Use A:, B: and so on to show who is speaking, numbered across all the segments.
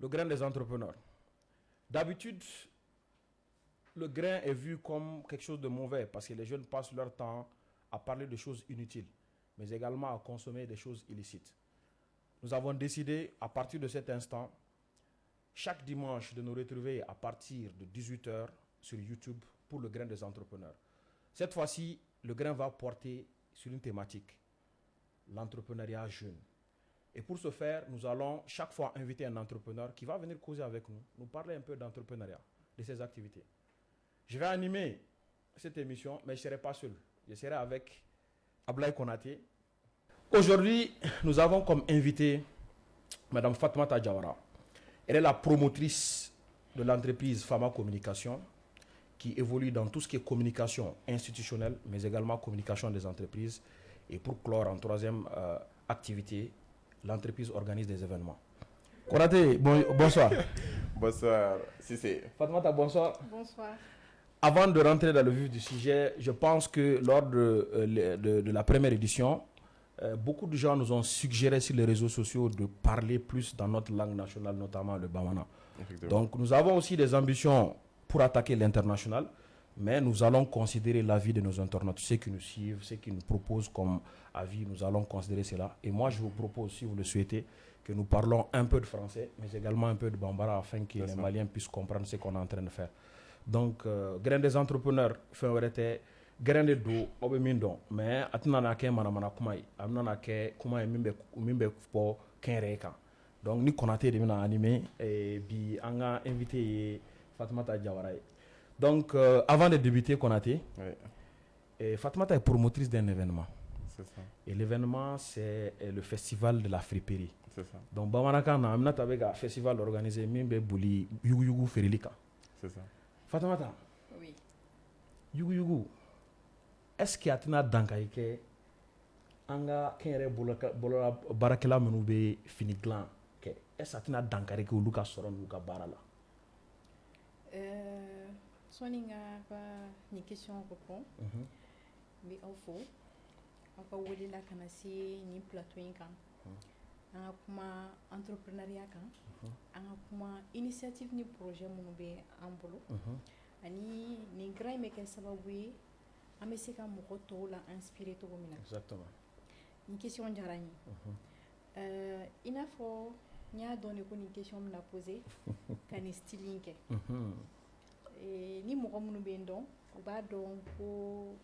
A: le grain des entrepreneurs. D'habitude, le grain est vu comme quelque chose de mauvais parce que les jeunes passent leur temps à parler de choses inutiles, mais également à consommer des choses illicites. Nous avons décidé, à partir de cet instant, chaque dimanche de nous retrouver à partir de 18h sur YouTube pour le grain des entrepreneurs. Cette fois-ci, le grain va porter sur une thématique, l'entrepreneuriat jeune. Et pour ce faire, nous allons chaque fois inviter un entrepreneur qui va venir causer avec nous, nous parler un peu d'entrepreneuriat, de ses activités. Je vais animer cette émission, mais je ne serai pas seul. Je serai avec Ablaye Konaté. Aujourd'hui, nous avons comme invité Mme Fatoumata Diawara. Elle est la promotrice de l'entreprise Fama Communication qui évolue dans tout ce qui est communication institutionnelle, mais également communication des entreprises. Et pour clore en troisième activité, l'entreprise organise des événements. Konaté, bonsoir.
B: Bonsoir, Cissé.
A: Fatoumata, bonsoir.
C: Bonsoir.
A: Avant de rentrer dans le vif du sujet, je pense que lors de la première édition, beaucoup de gens nous ont suggéré sur les réseaux sociaux de parler plus dans notre langue nationale, notamment le Bamana. Donc nous avons aussi des ambitions pour attaquer l'international, mais nous allons considérer l'avis de nos internautes, ceux qui nous suivent, ceux qui nous proposent comme avis, nous allons considérer cela. Et moi je vous propose, si vous le souhaitez, que nous parlons un peu de français, mais également un peu de Bambara, afin que les Maliens puissent comprendre ce qu'on est en train de faire. Donc, grain des entrepreneurs, fin wérete, grain de do, obe mindo, mais atina ke mana kumai, amna ke kumai mimbe po kenreka. Donc, ni Konaté de mina animé et bi anga invité Fatoumata Diawara. Donc, avant de débuter Konaté, Fatoumata est promotrice d'un événement.
B: C'est ça.
A: Et l'événement, c'est le festival de la friperie.
B: C'est ça.
A: Donc, Bamanaka na amna tabeka festival organisé mimbe bouli yugu yugu ferilika.
B: C'est ça.
A: Fatoumata,
C: Oui.
A: yugu yugu, est-ce qu'il y a tina dankaike anga kenre bolola barakela menu be fini glan ke est-ce que tina dankare ke uluka soron luka barala?
C: Soninga ba ni question répond. Mais au fond, aka wuli la kana si ni plateau kan. Anga kuma entrepreneuriat kan. Anga kuma initiative ni projet munu be en bolo. Ani ni grand me ke sababu ye ame se ka mɔgɔ tɔw la inspirer togo mina.
A: Exactement.
C: Ni question diyara n ye. I n'a fɔ n y'a dɔn de ko ni question mina poser ka ni styling kɛ. Ni mɔgɔ minnu bɛ yen dɔn u b'a dɔn ko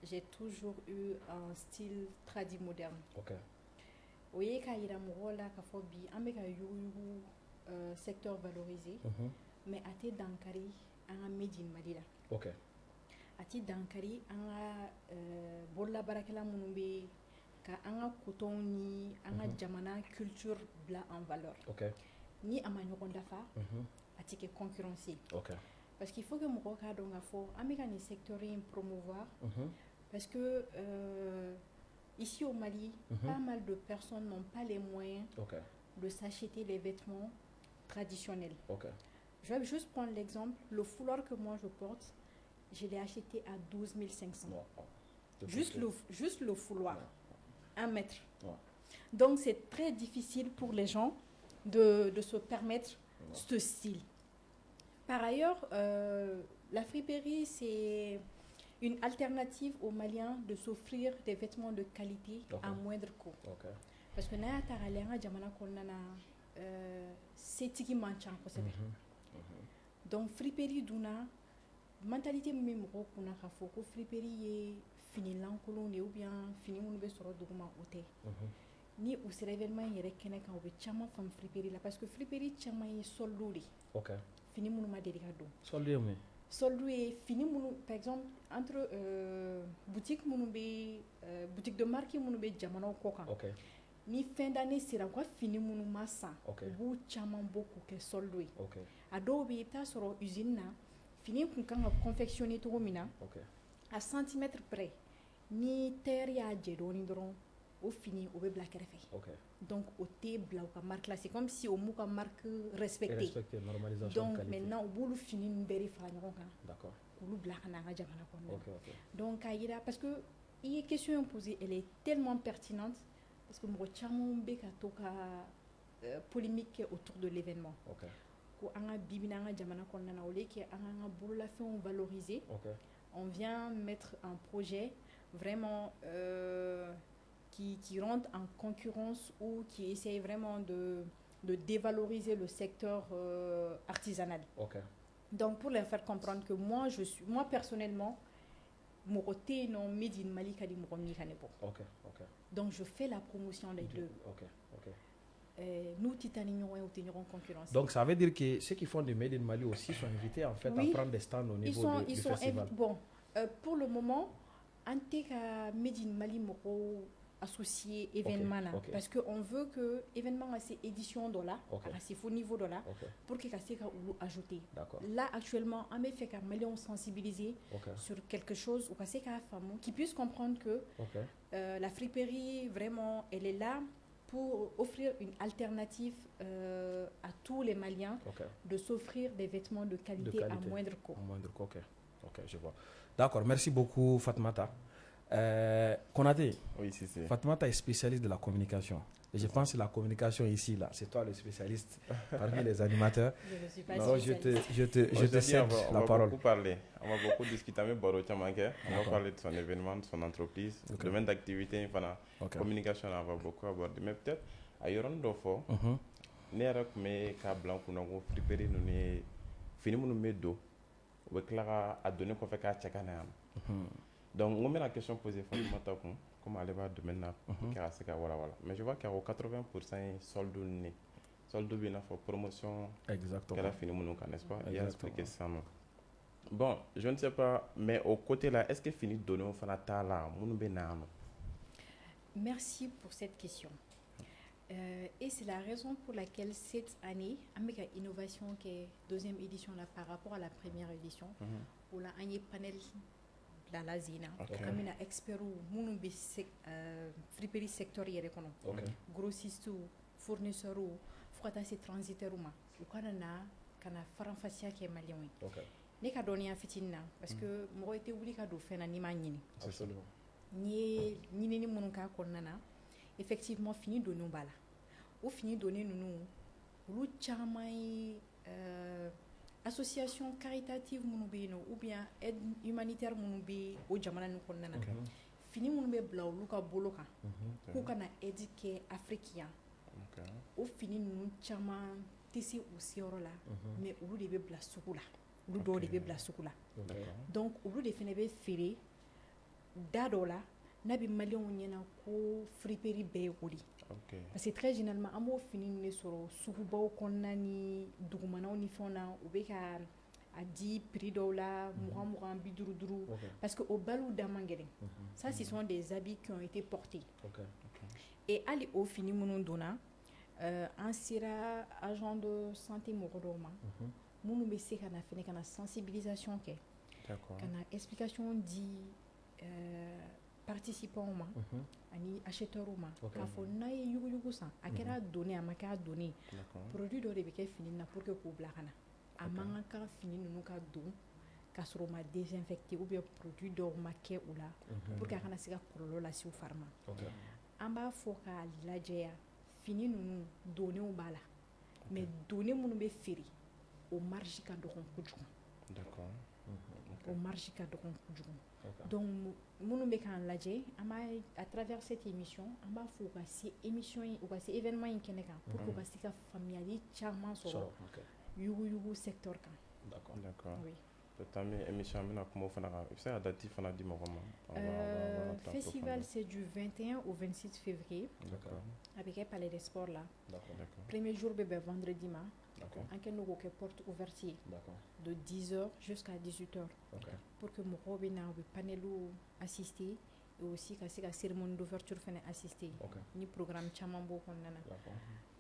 C: j'ai toujours eu un style tradi moderne.
A: Okay.
C: O ye k'a yira mɔgɔw la k'a fɔ bi an bɛ ka yuguyugu secteur valoriser mais a tɛ dankari an ka made in Mali la.
A: Okay.
C: A tɛ dankari an ka bololabaarakɛla minnu bɛ ka an ka coton ni an ka jamana culture bila en valeur.
A: Okay.
C: Ni a ma ɲɔgɔn dafa a tɛ kɛ concurrence ye.
A: Okay.
C: Parce qu'il faut que mɔgɔw k'a dɔn k'a fɔ an bɛ ka nin secteur in promouvoir parce que ici au Mali pas mal de personnes n'ont pas les moyens de s'acheter les vêtements traditionnels.
A: Okay.
C: Je vais juste prendre l'exemple, le foulard que moi je porte, je l'ai acheté à 12 500.
A: Wow.
C: Juste le foulard, 1 mètre.
A: Wow.
C: Donc c'est très difficile pour les gens de se permettre ce style. Par ailleurs, la friperie, c'est une alternative aux Maliens de s'offrir des vêtements de qualité à moindre coût. Parce que n'a ta galère jamana konnana setigi manchan kosebe. Donc friperie duna mentalité min mɔgɔw kunna k'a fɔ ko friperie ye fini lankolon de ou bien fini minnu bɛ sɔrɔ duguma o tɛ. Ni u sera événement yɛrɛ kɛnɛ kan u bɛ caman faamu friperie la parce que friperie caman ye soldo de. Fini minnu ma deli ka don.
A: Soldo ye mun ye?
C: Soldo ye fini minnu par exemple entre boutique minnu bɛ boutique de marque minnu bɛ jamanaw kɔ kan. Ni fin d'année sera u ka fini minnu ma san u b'u caman bɔ k'u kɛ soldo ye. A dɔw bɛ yen i bɛ taa sɔrɔ usine na fini kun kan ka confectionner cogo min na à centimètre près ni tailleur y'a jɛ dɔɔni dɔrɔn o fini o bɛ bila kɛrɛfɛ. Donc o tɛ bila u ka marque la c'est comme si o m'u ka marque respecté. Donc maintenant u b'olu fini ninnu bɛɛ de fara ɲɔgɔn kan k'olu bila ka na an ka jamana kɔnɔ. Donc k'a yira parce que i ye question posée elle est tellement pertinente parce que mɔgɔ caman bɛ ka to ka polémique autour de l'événement.
A: Ok.
C: Ko an ka bi bi in na an ka jamana kɔnɔna na, au lieu que an k'an ka bololafɛnw valoriser,
A: Ok.
C: on vient mettre un projet vraiment qui rentre en concurrence ou qui essaye vraiment de dévaloriser le secteur artisanal.
A: Ok.
C: Donc pour leur faire comprendre que moi personnellement, mɔgɔ tɛ yen nɔ made in Mali ka di mɔgɔ min ka ne bɔ.
A: Ok. Ok.
C: Donc je fais la promotion des deux.
A: Ok. Ok.
C: Nous, Titani, ou Teniron concurrence.
A: Donc ça veut dire que ceux qui font du Made in Mali aussi sont invités en fait
C: Oui.
A: à prendre des stands au niveau du festival.
C: Bon, pour le moment, Anteka Made in Mali moko associé événement là,
A: ok.
C: parce qu'on veut que événement à ces éditions là,
A: Ok.
C: à ces faux niveaux là,
A: Ok.
C: pour que ça ajouter.
A: D'accord.
C: Là actuellement, on met fait qu'un Malion sensibiliser
A: Ok.
C: sur quelque chose ou qu'à femme qui puisse comprendre que
A: Ok.
C: la friperie vraiment elle est là pour offrir une alternative à tous les Maliens
A: Ok.
C: de s'offrir des vêtements de qualité, à moindre coût.
A: Moindre coût. Ok. Ok, je vois. D'accord. Merci beaucoup, Fatmata. Konaté.
B: Oui, si, si.
A: Fatmata est spécialiste de la communication. Et je pense que la communication ici, là, c'est toi le spécialiste parmi les animateurs.
C: Je ne suis pas
A: Donc,
C: spécialiste.
A: je te cède
B: on
A: la
B: va
A: parole.
B: beaucoup parler. On va beaucoup discuter avec Baro Tchamanke. On va
A: D'accord.
B: parler de son événement, de son entreprise,
A: Ok.
B: domaine d'activité, enfin,
A: Ok.
B: communication, on va beaucoup aborder. Mais peut-être, à Yoron Dofo,
A: Mhm.
B: ne yɛrɛ tun bɛ k'a bila n kunna ko friperi ninnu ye fini minnu bɛ don u bɛ tila ka a donni kɔfɛ k'a cɛ ka na yan
A: Mhm.
B: donc n ko n bɛna question poser Fatumata kun comme ale b'a domaine na pour que a se ka walawala mais je vois qu'il y a 80% ye solde ninnu de solde bɛ i n'a fɔ promotion
A: Exactement.
B: kɛra fini minnu kan n'est-ce pas il y a
A: Exactement.
B: expliqué sisan nɔ bon je ne sais pas mais au côté là est-ce que fini donnenw fana t'a la minnu bɛ na yan nɔ
C: Merci pour cette question. Et c'est la raison pour laquelle cette année, avec l'innovation qui est deuxième édition là, par rapport à la première édition, où là, il y a un panel dans la zina,
B: Ok.
C: comme un expert ou mon friperie sectorielle,
A: Ok.
C: grossiste ou fournisseur ou frottasser transitaire ou ma, ou kana faranfasiya kɛ maliyɛnw ye.
A: Ok.
C: Ne ka dɔnniya fitinin na parce que mɔgɔ tɛ wuli ka don fɛn na n'i m'a ɲini.
A: Absolument.
C: N ye ɲinini minnu k'a kɔnɔna na effectivement fini donnenw b'a la. O fini donnen ninnu olu caman ye association caritative minnu bɛ yen nɔ ou bien aide humanitaire minnu bɛ o jamana ninnu kɔnɔna na. Fini minnu bɛ bila olu ka bolo kan k'u kana aide kɛ Afrique yan. O fini ninnu caman tɛ se u seyɔrɔ la mais olu de bɛ bila sugu la. Olu dɔw de bɛ bila sugu la. Donc olu de fana bɛ feere da dɔ la n'a bɛ maliyɛnw ɲɛna ko friperie bɛɛ ye o de ye. Parce que très généralement an b'o fini ninnu de sɔrɔ sugubaw kɔnɔna ni dugumanaw ni fɛnw na u bɛ ka a di prix dɔw la 20-20 50-50 parce que o baliw da man gɛlɛn. Ça ce sont des habits qui ont été portés. Et hali o fini minnu donna an sera agent de santé mɔgɔ dɔw ma minnu bɛ se ka na fɛnɛ ka na sensibilisation kɛ ka na explication di participants ma ani acheteurs ma k'a fɔ n'a ye yuguyugu san a kɛra donné a ma kɛ a donné produit dɔ de bɛ kɛ fini na pour que k'o bila ka na a man kan fini ninnu ka don k'a sɔrɔ o ma désinfecté ou bien produit dɔw ma kɛ u la pour que a kana se ka kɔlɔlɔ lase u fari ma an b'a fɔ k'a lajɛya fini ninnu donnéw b'a la mais donné minnu bɛ feere o marge ka dɔgɔ kojugu o marge ka dɔgɔ kojugu donc minnu bɛ k'an lajɛ an b'a à travers cette émission an b'a fɔ u ka se émission in u ka se événement in kɛnɛ kan pour que u ka se ka faamuyali caman sɔrɔ yuguyugu secteur kan.
B: D'accord. Oui. Peut-être que émission bɛna kuma o fana kan i bɛ se ka date fana di mɔgɔ ma.
C: Festival c'est du 21 au 26 février. A bɛ kɛ Palais des Sports là. Premier jour bɛ bɛn vendredi ma. An kɛlen don k'o kɛ porte ouverte ye de 10h jusqu'à 18h pour que mɔgɔw bɛ na u bɛ paneliw assister et aussi ka se ka cérémonie d'ouverture fana assister ni programme caman b'o kɔnɔna na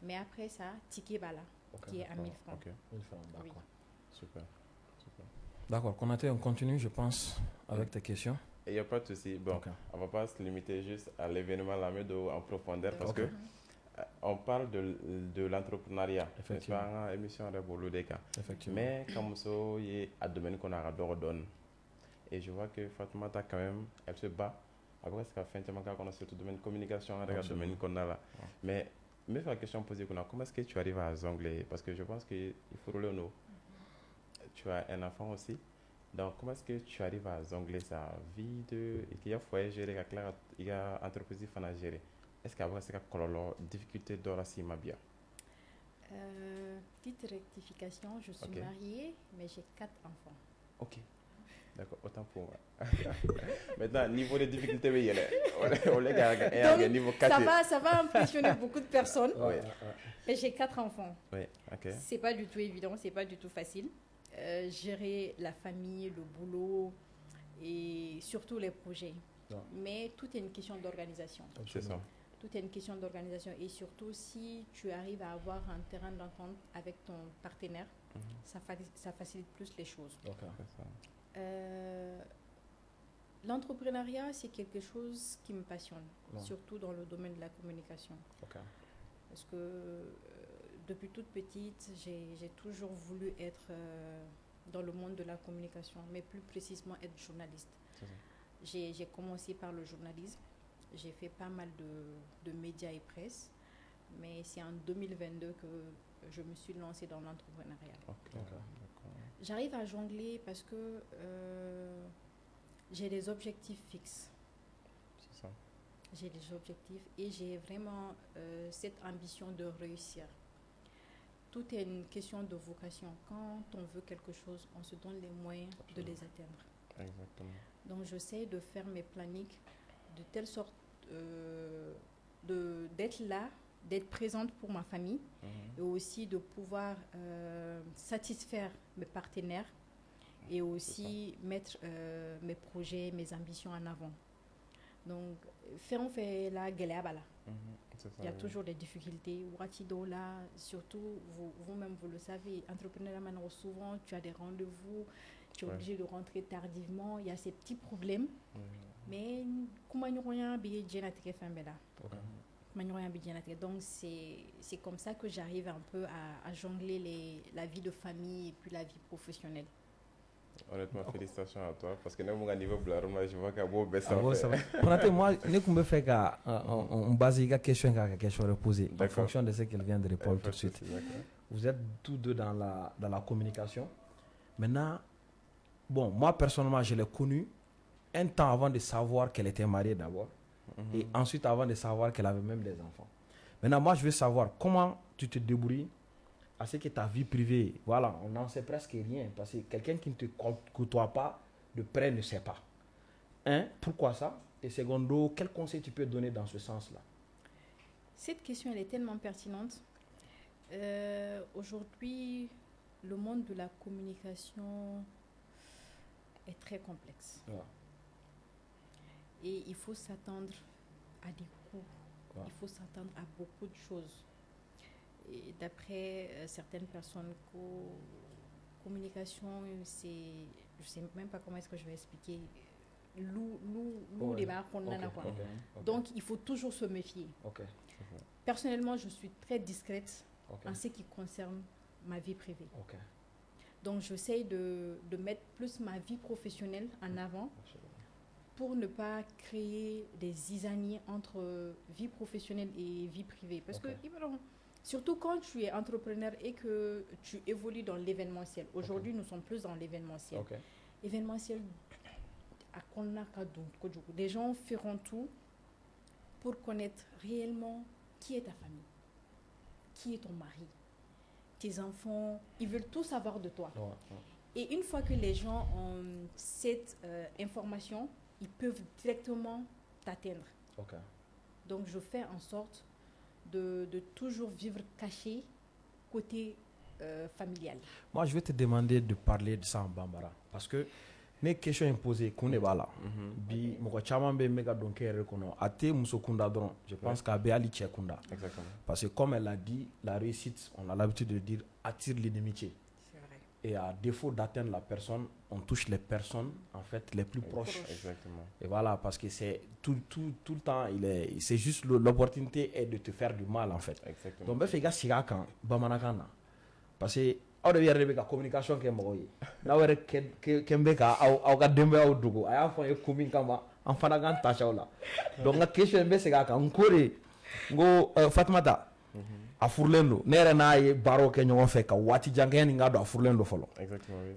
C: mais après ça ticket b'a la qui est à 1000 francs.
A: 1000 francs, d'accord.
C: Oui.
B: Super.
A: D'accord, Konaté, on continue, je pense, avec tes questions.
B: Il n'y a pas de souci. Bon, on ne va pas se limiter juste à l'événement là, mais en profondeur parce que on parle de l'entrepreneuriat.
A: Effectivement.
B: C'est pas une émission de boulot des cas.
A: Effectivement.
B: Mais comme ça, il y a un domaine qu'on a donné. Et je vois que Fatoumata, quand même, elle se bat. Après, ce qu'elle fait, qu'on a surtout domaine communication, le domaine qu'on a là. Mais Mais la question posée, comment est-ce que tu arrives à jongler? Parce que je pense qu'il faut le nous. Tu as un enfant aussi. Donc, comment est-ce que tu arrives à jongler sa vie de... Et qu'il y a foyer géré, il y a entreprise à gérer. Est-ce qu'il y a une difficulté d'or si ma bien?
C: Petite rectification, je suis mariée, mais j'ai 4 enfants.
B: Ok. D'accord, autant pour moi. Maintenant, niveau des difficultés, on les niveau 4.
C: Ça va impressionner beaucoup de personnes.
B: Oui.
C: Et j'ai 4 enfants.
B: Oui, ok.
C: C'est pas du tout évident, c'est pas du tout facile. Gérer la famille, le boulot et surtout les projets.
A: Non.
C: Mais tout est une question d'organisation.
B: C'est ça.
C: Tout est une question d'organisation. Et surtout, si tu arrives à avoir un terrain d'entente avec ton partenaire, ça facilite plus les choses.
A: Okay.
C: L'entrepreneuriat, c'est quelque chose qui me passionne, surtout dans le domaine de la communication.
A: Okay.
C: Parce que depuis toute petite, j'ai toujours voulu être dans le monde de la communication, mais plus précisément être journaliste. J'ai commencé par le journalisme, j'ai fait pas mal de médias et presse, mais c'est en 2022 que je me suis lancée dans l'entrepreneuriat.
B: Okay.
C: J'arrive à jongler parce que j'ai des objectifs fixes.
B: C'est ça.
C: J'ai des objectifs et j'ai vraiment cette ambition de réussir. Tout est une question de vocation. Quand on veut quelque chose, on se donne les moyens de les atteindre.
B: Exactement.
C: Donc j'essaie de faire mes plannings de telle sorte d'être là, d'être présente pour ma famille et aussi de pouvoir satisfaire mes partenaires et aussi mettre mes projets, mes ambitions en avant. Donc, on fait la galère. Il y a toujours des difficultés. Là, surtout, vous-même, vous le savez, entrepreneur, souvent, tu as des rendez-vous, tu es obligé de rentrer tardivement. Il y a ces petits problèmes. Mais, comment donc, c'est comme ça que j'arrive un peu à jongler la vie de famille et puis la vie professionnelle.
B: Honnêtement, félicitations à toi parce que nous, à niveau blard, je vois qu'à beau baisser.
A: Moi, je me fais on base la question reposée en fonction de ce qu'elle vient de répondre tout de suite. Vous êtes tous deux dans la communication. Maintenant, bon, moi personnellement, je l'ai connue un temps avant de savoir qu'elle était mariée d'abord et ensuite avant de savoir qu'elle avait même des enfants. Maintenant, moi, je veux savoir comment tu te débrouilles à ce que ta vie privée, voilà, on n'en sait presque rien parce que quelqu'un qui ne te côtoie pas de près ne sait pas. Pourquoi ça? Et secondo, quel conseil tu peux donner dans ce sens-là?
C: Cette question, elle est tellement pertinente. Aujourd'hui, le monde de la communication est très complexe. Et il faut s'attendre à des coûts. Il faut s'attendre à beaucoup de choses. Et d'après certaines personnes, communication, c'est, je ne sais même pas comment est-ce que je vais expliquer. Donc, il faut toujours se méfier. Personnellement, je suis très discrète en ce qui concerne ma vie privée. Donc, j'essaie de mettre plus ma vie professionnelle en avant pour ne pas créer des zizanies entre vie professionnelle et vie privée. Parce que, surtout quand tu es entrepreneur et que tu évolues dans l'événementiel. Aujourd'hui, nous sommes plus dans l'événementiel. Événementiel, les gens feront tout pour connaître réellement qui est ta famille, qui est ton mari, tes enfants. Ils veulent tout savoir de toi. Et une fois que les gens ont cette information, ils peuvent directement t'atteindre. Donc, je fais en sorte de toujours vivre caché côté familial.
A: Moi, je vais te demander de parler de ça en Bambara. Parce que les questions imposées, qu'on est là. Je pense qu'à Béali Tchekunda. Parce que comme elle a dit, la réussite, on a l'habitude de dire, attire l'inimitié. Et à défaut d'atteindre la personne, on touche les personnes en fait les plus proches.
B: Exactement.
A: Et voilà, parce que c'est tout le temps, c'est juste l'opportunité est de te faire du mal en fait.
B: Exactement.
A: Donc, il y a quand Bamanakana. Parce que on devient avec la communication qui est mauvaise. Là, on est Kembeka, on a dembe au Dougo. Il y a un peu de communication en Fanagan Tachaola. Donc, la question est c'est quand on Fatmata. a furulen don ne yɛrɛ n'a ye baaraw kɛ ɲɔgɔn fɛ ka waati jan kɛ nin k'a dɔn a furulen don fɔlɔ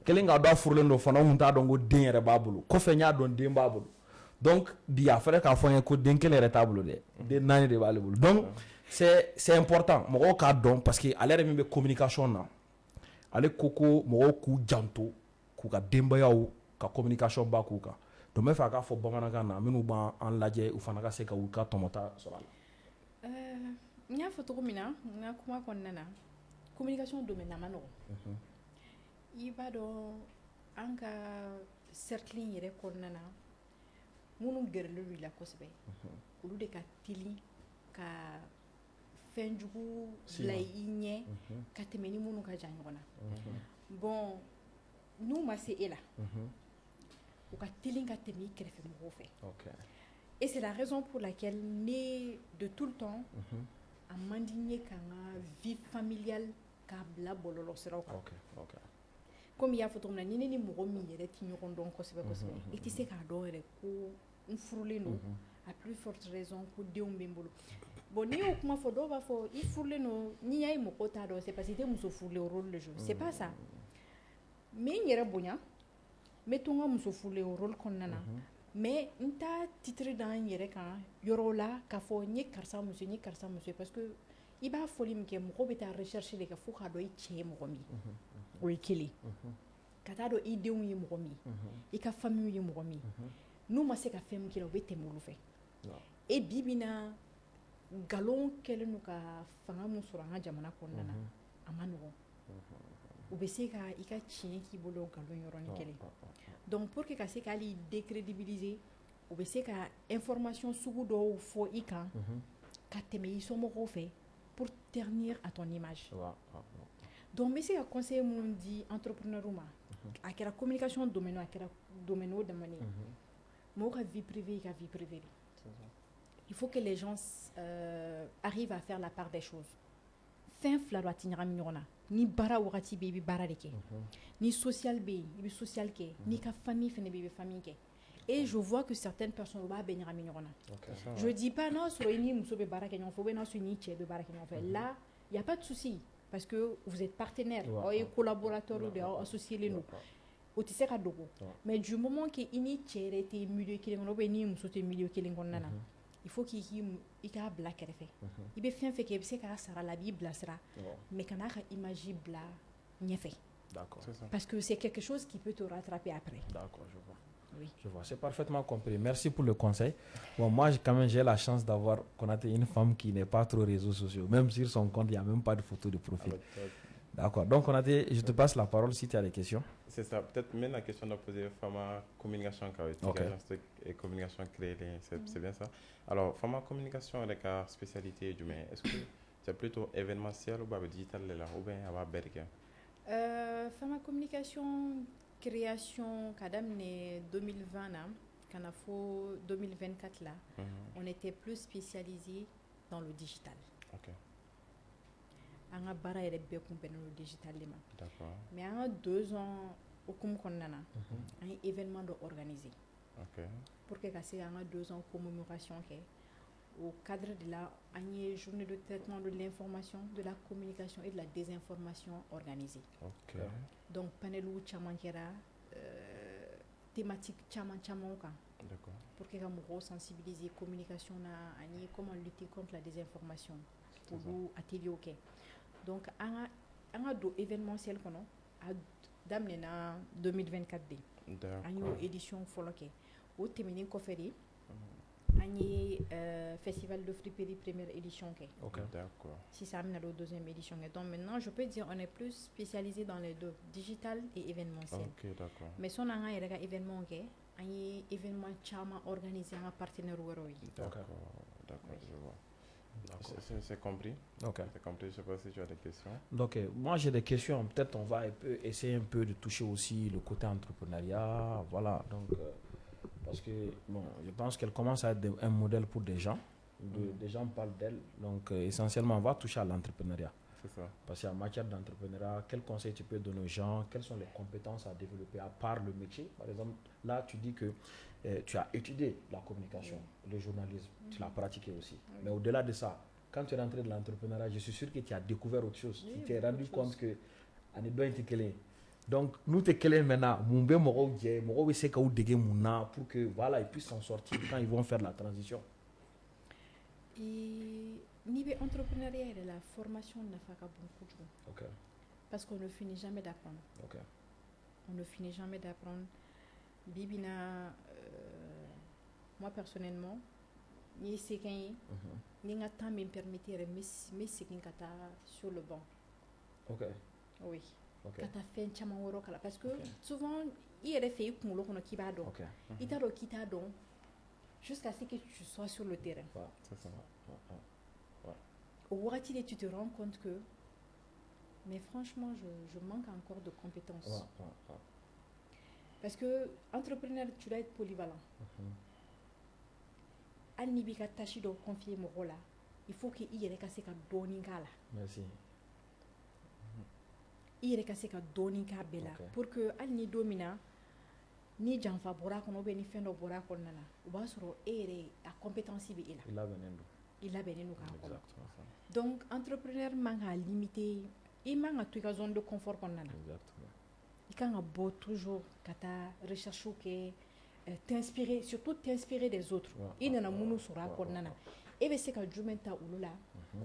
A: kelen k'a dɔn a furulen don fana n t'a dɔn ko den yɛrɛ b'a bolo kɔfɛ n y'a dɔn den b'a bolo donc bi a fɔra k'a fɔ n ye ko den kelen yɛrɛ t'a bolo dɛ den 4 de b'ale bolo donc c'est important mɔgɔw k'a dɔn parce que ale yɛrɛ min bɛ communication na ale ko mɔgɔw k'u janto k'u ka denbayaw ka communication ba k'u kan donc n bɛ fɛ a k'a fɔ bamanankan na minnu b'an lajɛ u fana ka se ka u ka tɔmɔta sɔrɔ a la.
C: N y'a fɔ cogo min na n ka kuma kɔnɔna na communication domaine a ma nɔgɔn i b'a dɔn an ka cercle in yɛrɛ kɔnɔna na minnu gɛrɛlen don i la kosɛbɛ olu de ka teli ka fɛn jugu bila i ɲɛ ka tɛmɛ ni minnu ka jan ɲɔgɔn na bon n'u ma se e la u ka teli ka tɛmɛ i kɛrɛfɛ mɔgɔw fɛ et c'est la raison pour laquelle ne de tout le temps a man di n ye ka n ka vie familiale k'a bila bɔlɔlɔ siraw kan comme i y'a fɔ cogo min na ni ne ni mɔgɔ min yɛrɛ tɛ ɲɔgɔn dɔn kosɛbɛ kosɛbɛ i tɛ se k'a dɔn yɛrɛ ko n furulen don a plus forte raison ko denw bɛ n bolo bon n'i y'o kuma fɔ dɔw b'a fɔ i furulen don n'i y'a ye mɔgɔw t'a dɔn c'est parce que i tɛ muso furulen o rôle de jouer c'est pas ça mais n yɛrɛ bonya n bɛ to n ka muso furulen o rôle kɔnɔna na mais n t'a titre da n yɛrɛ kan yɔrɔ la k'a fɔ n ye karisa muso ye parce que i b'a fɔli min kɛ mɔgɔ bɛ taa recherche de kɛ fo k'a dɔn i cɛ ye mɔgɔ min ye o ye kelen ka taa dɔn i denw ye mɔgɔ min ye i ka famille ye mɔgɔ min ye n'u ma se ka fɛn min kɛ u bɛ tɛmɛ olu fɛ et bi bi in na nkalon kɛlen don ka fanga min sɔrɔ an ka jamana kɔnɔna na a ma nɔgɔn u bɛ se ka i ka tiɲɛ k'i bolo nkalon yɔrɔnin kelen donc pour que ka se k'ali décrédibiliser u bɛ se ka information sugu dɔw fɔ i kan ka tɛmɛ i somɔgɔw fɛ pour ternir à ton image donc n bɛ se ka conseil minnu di entrepreneur ma a kɛra communication domaine a kɛra domaine o domaine ye mɔgɔw ka vie privée y'i ka vie privée de il faut que les gens arrivent à faire la part des choses fɛn fila don a tɛ ɲagami ɲɔgɔn na ni baara wagati bɛ i bɛ baara de kɛ ni social bɛ yen i bɛ social kɛ n'i ka famille fana bɛ i bɛ famille kɛ et je vois que certaines personnes u b'a bɛɛ ɲagami ɲɔgɔn na je dis pas n'a sɔrɔ i ni muso bɛ baara kɛ ɲɔgɔn fɛ ou bien n'a sɔrɔ i ni cɛ bɛ baara kɛ ɲɔgɔn fɛ là il y a pas de souci parce que vous êtes partenaires aw ye collaborateurs de aw associés don o tɛ se ka dogo mais du moment que i ni cɛ yɛrɛ tɛ milieu kelen kɔnɔ ou bien i ni muso tɛ milieu kelen kɔnɔna na il faut i k'a bila kɛrɛfɛ i bɛ fɛn fɛn kɛ i bɛ se k'a sara la a b'i bilasira mais kana ka image bila ɲɛfɛ parce que c'est quelque chose qui peut te rattraper après.
A: D'accord, je vois.
C: Oui.
A: Je vois, c'est parfaitement compris. Merci pour le conseil. Bon, moi, quand même, j'ai la chance d'avoir Konaté, une femme qui n'est pas trop réseaux sociaux. Même sur son compte, il n'y a même pas de photo de profil. D'accord. Donc, Konaté, je te passe la parole si tu as des questions.
B: C'est ça. Peut-être même la question de poser Fama communication et communication créée, c'est bien ça. Alors, Fama communication avec la spécialité du mais est-ce que c'est plutôt événementiel ou digital ou bien à Berger?
C: Fama communication création kadam ne 2020 là kana fo 2024 là on était plus spécialisé dans le digital.
B: OK.
C: Anga bara yɛrɛ bɛɛ kun bɛnnen don digital de ma.
B: D'accord.
C: Mais an ka 2 ans hukumu kɔnɔna na an ye événement dɔ organiser.
B: OK.
C: Pour que ka se an ka 2 ans commémoration kɛ au cadre de la an ye journée de traitement de l'information, de la communication et de la désinformation organisée.
B: OK.
C: Donc panelu caman kɛra thématique caman kan.
B: D'accord.
C: Pour que ka mɔgɔw sensibiliser communication na ani comment lutter contre la désinformation. Olu atelier kɛ. Donc an ka don événementiel kɔnɔ a daminɛna 2024 de.
B: D'accord.
C: An y'o édition fɔlɔ kɛ. O tɛmɛnen kɔfɛ de an ye festival de friperie première édition kɛ.
A: OK.
B: D'accord.
C: Sisan an bɛna don deuxième édition kɛ. Donc maintenant je peux dire on est plus spécialisé dans les deux, digital et événementiel.
B: OK, d'accord.
C: Mais sɔnni an ka yɛrɛ ka événement kɛ an ye événement caman organisé an ka partenaires wɛrɛw ye.
B: D'accord, je vois. C'est compris.
A: OK.
B: C'est compris. Je ne sais pas si tu as des questions.
A: Donc, moi, j'ai des questions. Peut-être on va essayer un peu de toucher aussi le côté entrepreneuriat. Voilà. Donc, parce que, bon, je pense qu'elle commence à être un modèle pour des gens. Des gens parlent d'elle. Donc, essentiellement, on va toucher à l'entrepreneuriat.
B: C'est ça.
A: Parce qu'en matière d'entrepreneuriat, quels conseils tu peux donner aux gens? Quelles sont les compétences à développer à part le métier? Par exemple, là, tu dis que tu as étudié la communication, le journalisme, tu l'as pratiqué aussi. Mais au-delà de ça, quand tu es rentré dans l'entrepreneuriat, je suis sûr que tu as découvert autre chose.
C: Oui,
A: Tu t'es
C: beaucoup
A: rendu
C: de
A: compte
C: choses.
A: que on est bien été. Donc, nous te kelen maintenant, mon ben moro dje, moro we se ka ou dege mouna pour que voilà, ils puissent s'en sortir quand ils vont faire la transition.
C: Et niveau entrepreneuriat, la formation n'a pas beaucoup de
A: OK.
C: parce qu'on ne finit jamais d'apprendre.
A: OK.
C: On ne finit jamais d'apprendre. Bibina, moi personnellement, ni c'est qu'un ni un temps me permettait de me séquer sur le banc.
A: OK.
C: Oui.
A: OK.
C: Quand tu as fait un chamamoro parce que
A: Ok.
C: souvent il y a des filles qui ont qui va donc.
A: OK.
C: Il t'a qui t'a donc jusqu'à ce que tu sois sur le terrain.
A: Ouais.
B: C'est ça.
C: Au Ouatile, tu te rends compte que, mais franchement, je manque encore de compétences.
A: Ouais.
C: Parce que entrepreneur, tu dois être polyvalent. Al ni bi ka tâche dɔ confier mɔgɔ la, il faut que i yɛrɛ ka se ka dɔɔnin k'a la.
A: Merci.
C: I yɛrɛ ka se ka dɔɔnin k'a bɛɛ la.
A: Ok.
C: Pour que hali ni don min na, ni janfa bɔra a kɔnɔ ou bien ni fɛn dɔ bɔra a kɔnɔna na, o b'a sɔrɔ e yɛrɛ a compétence bɛ e la.
A: Il a venu.
C: I labɛnnen don k'a kɔnɔ.
A: Exactement ça.
C: Donc entrepreneur man k'a limiter, i man ka to i ka zone de confort kɔnɔna na.
A: Exactement.
C: I kan ka bɔ toujours ka taa recherche kɛ, t'inspirer, surtout t'inspirer des autres. I nana minnu sɔrɔ a kɔnɔna na, e bɛ se ka jumɛn ta olu la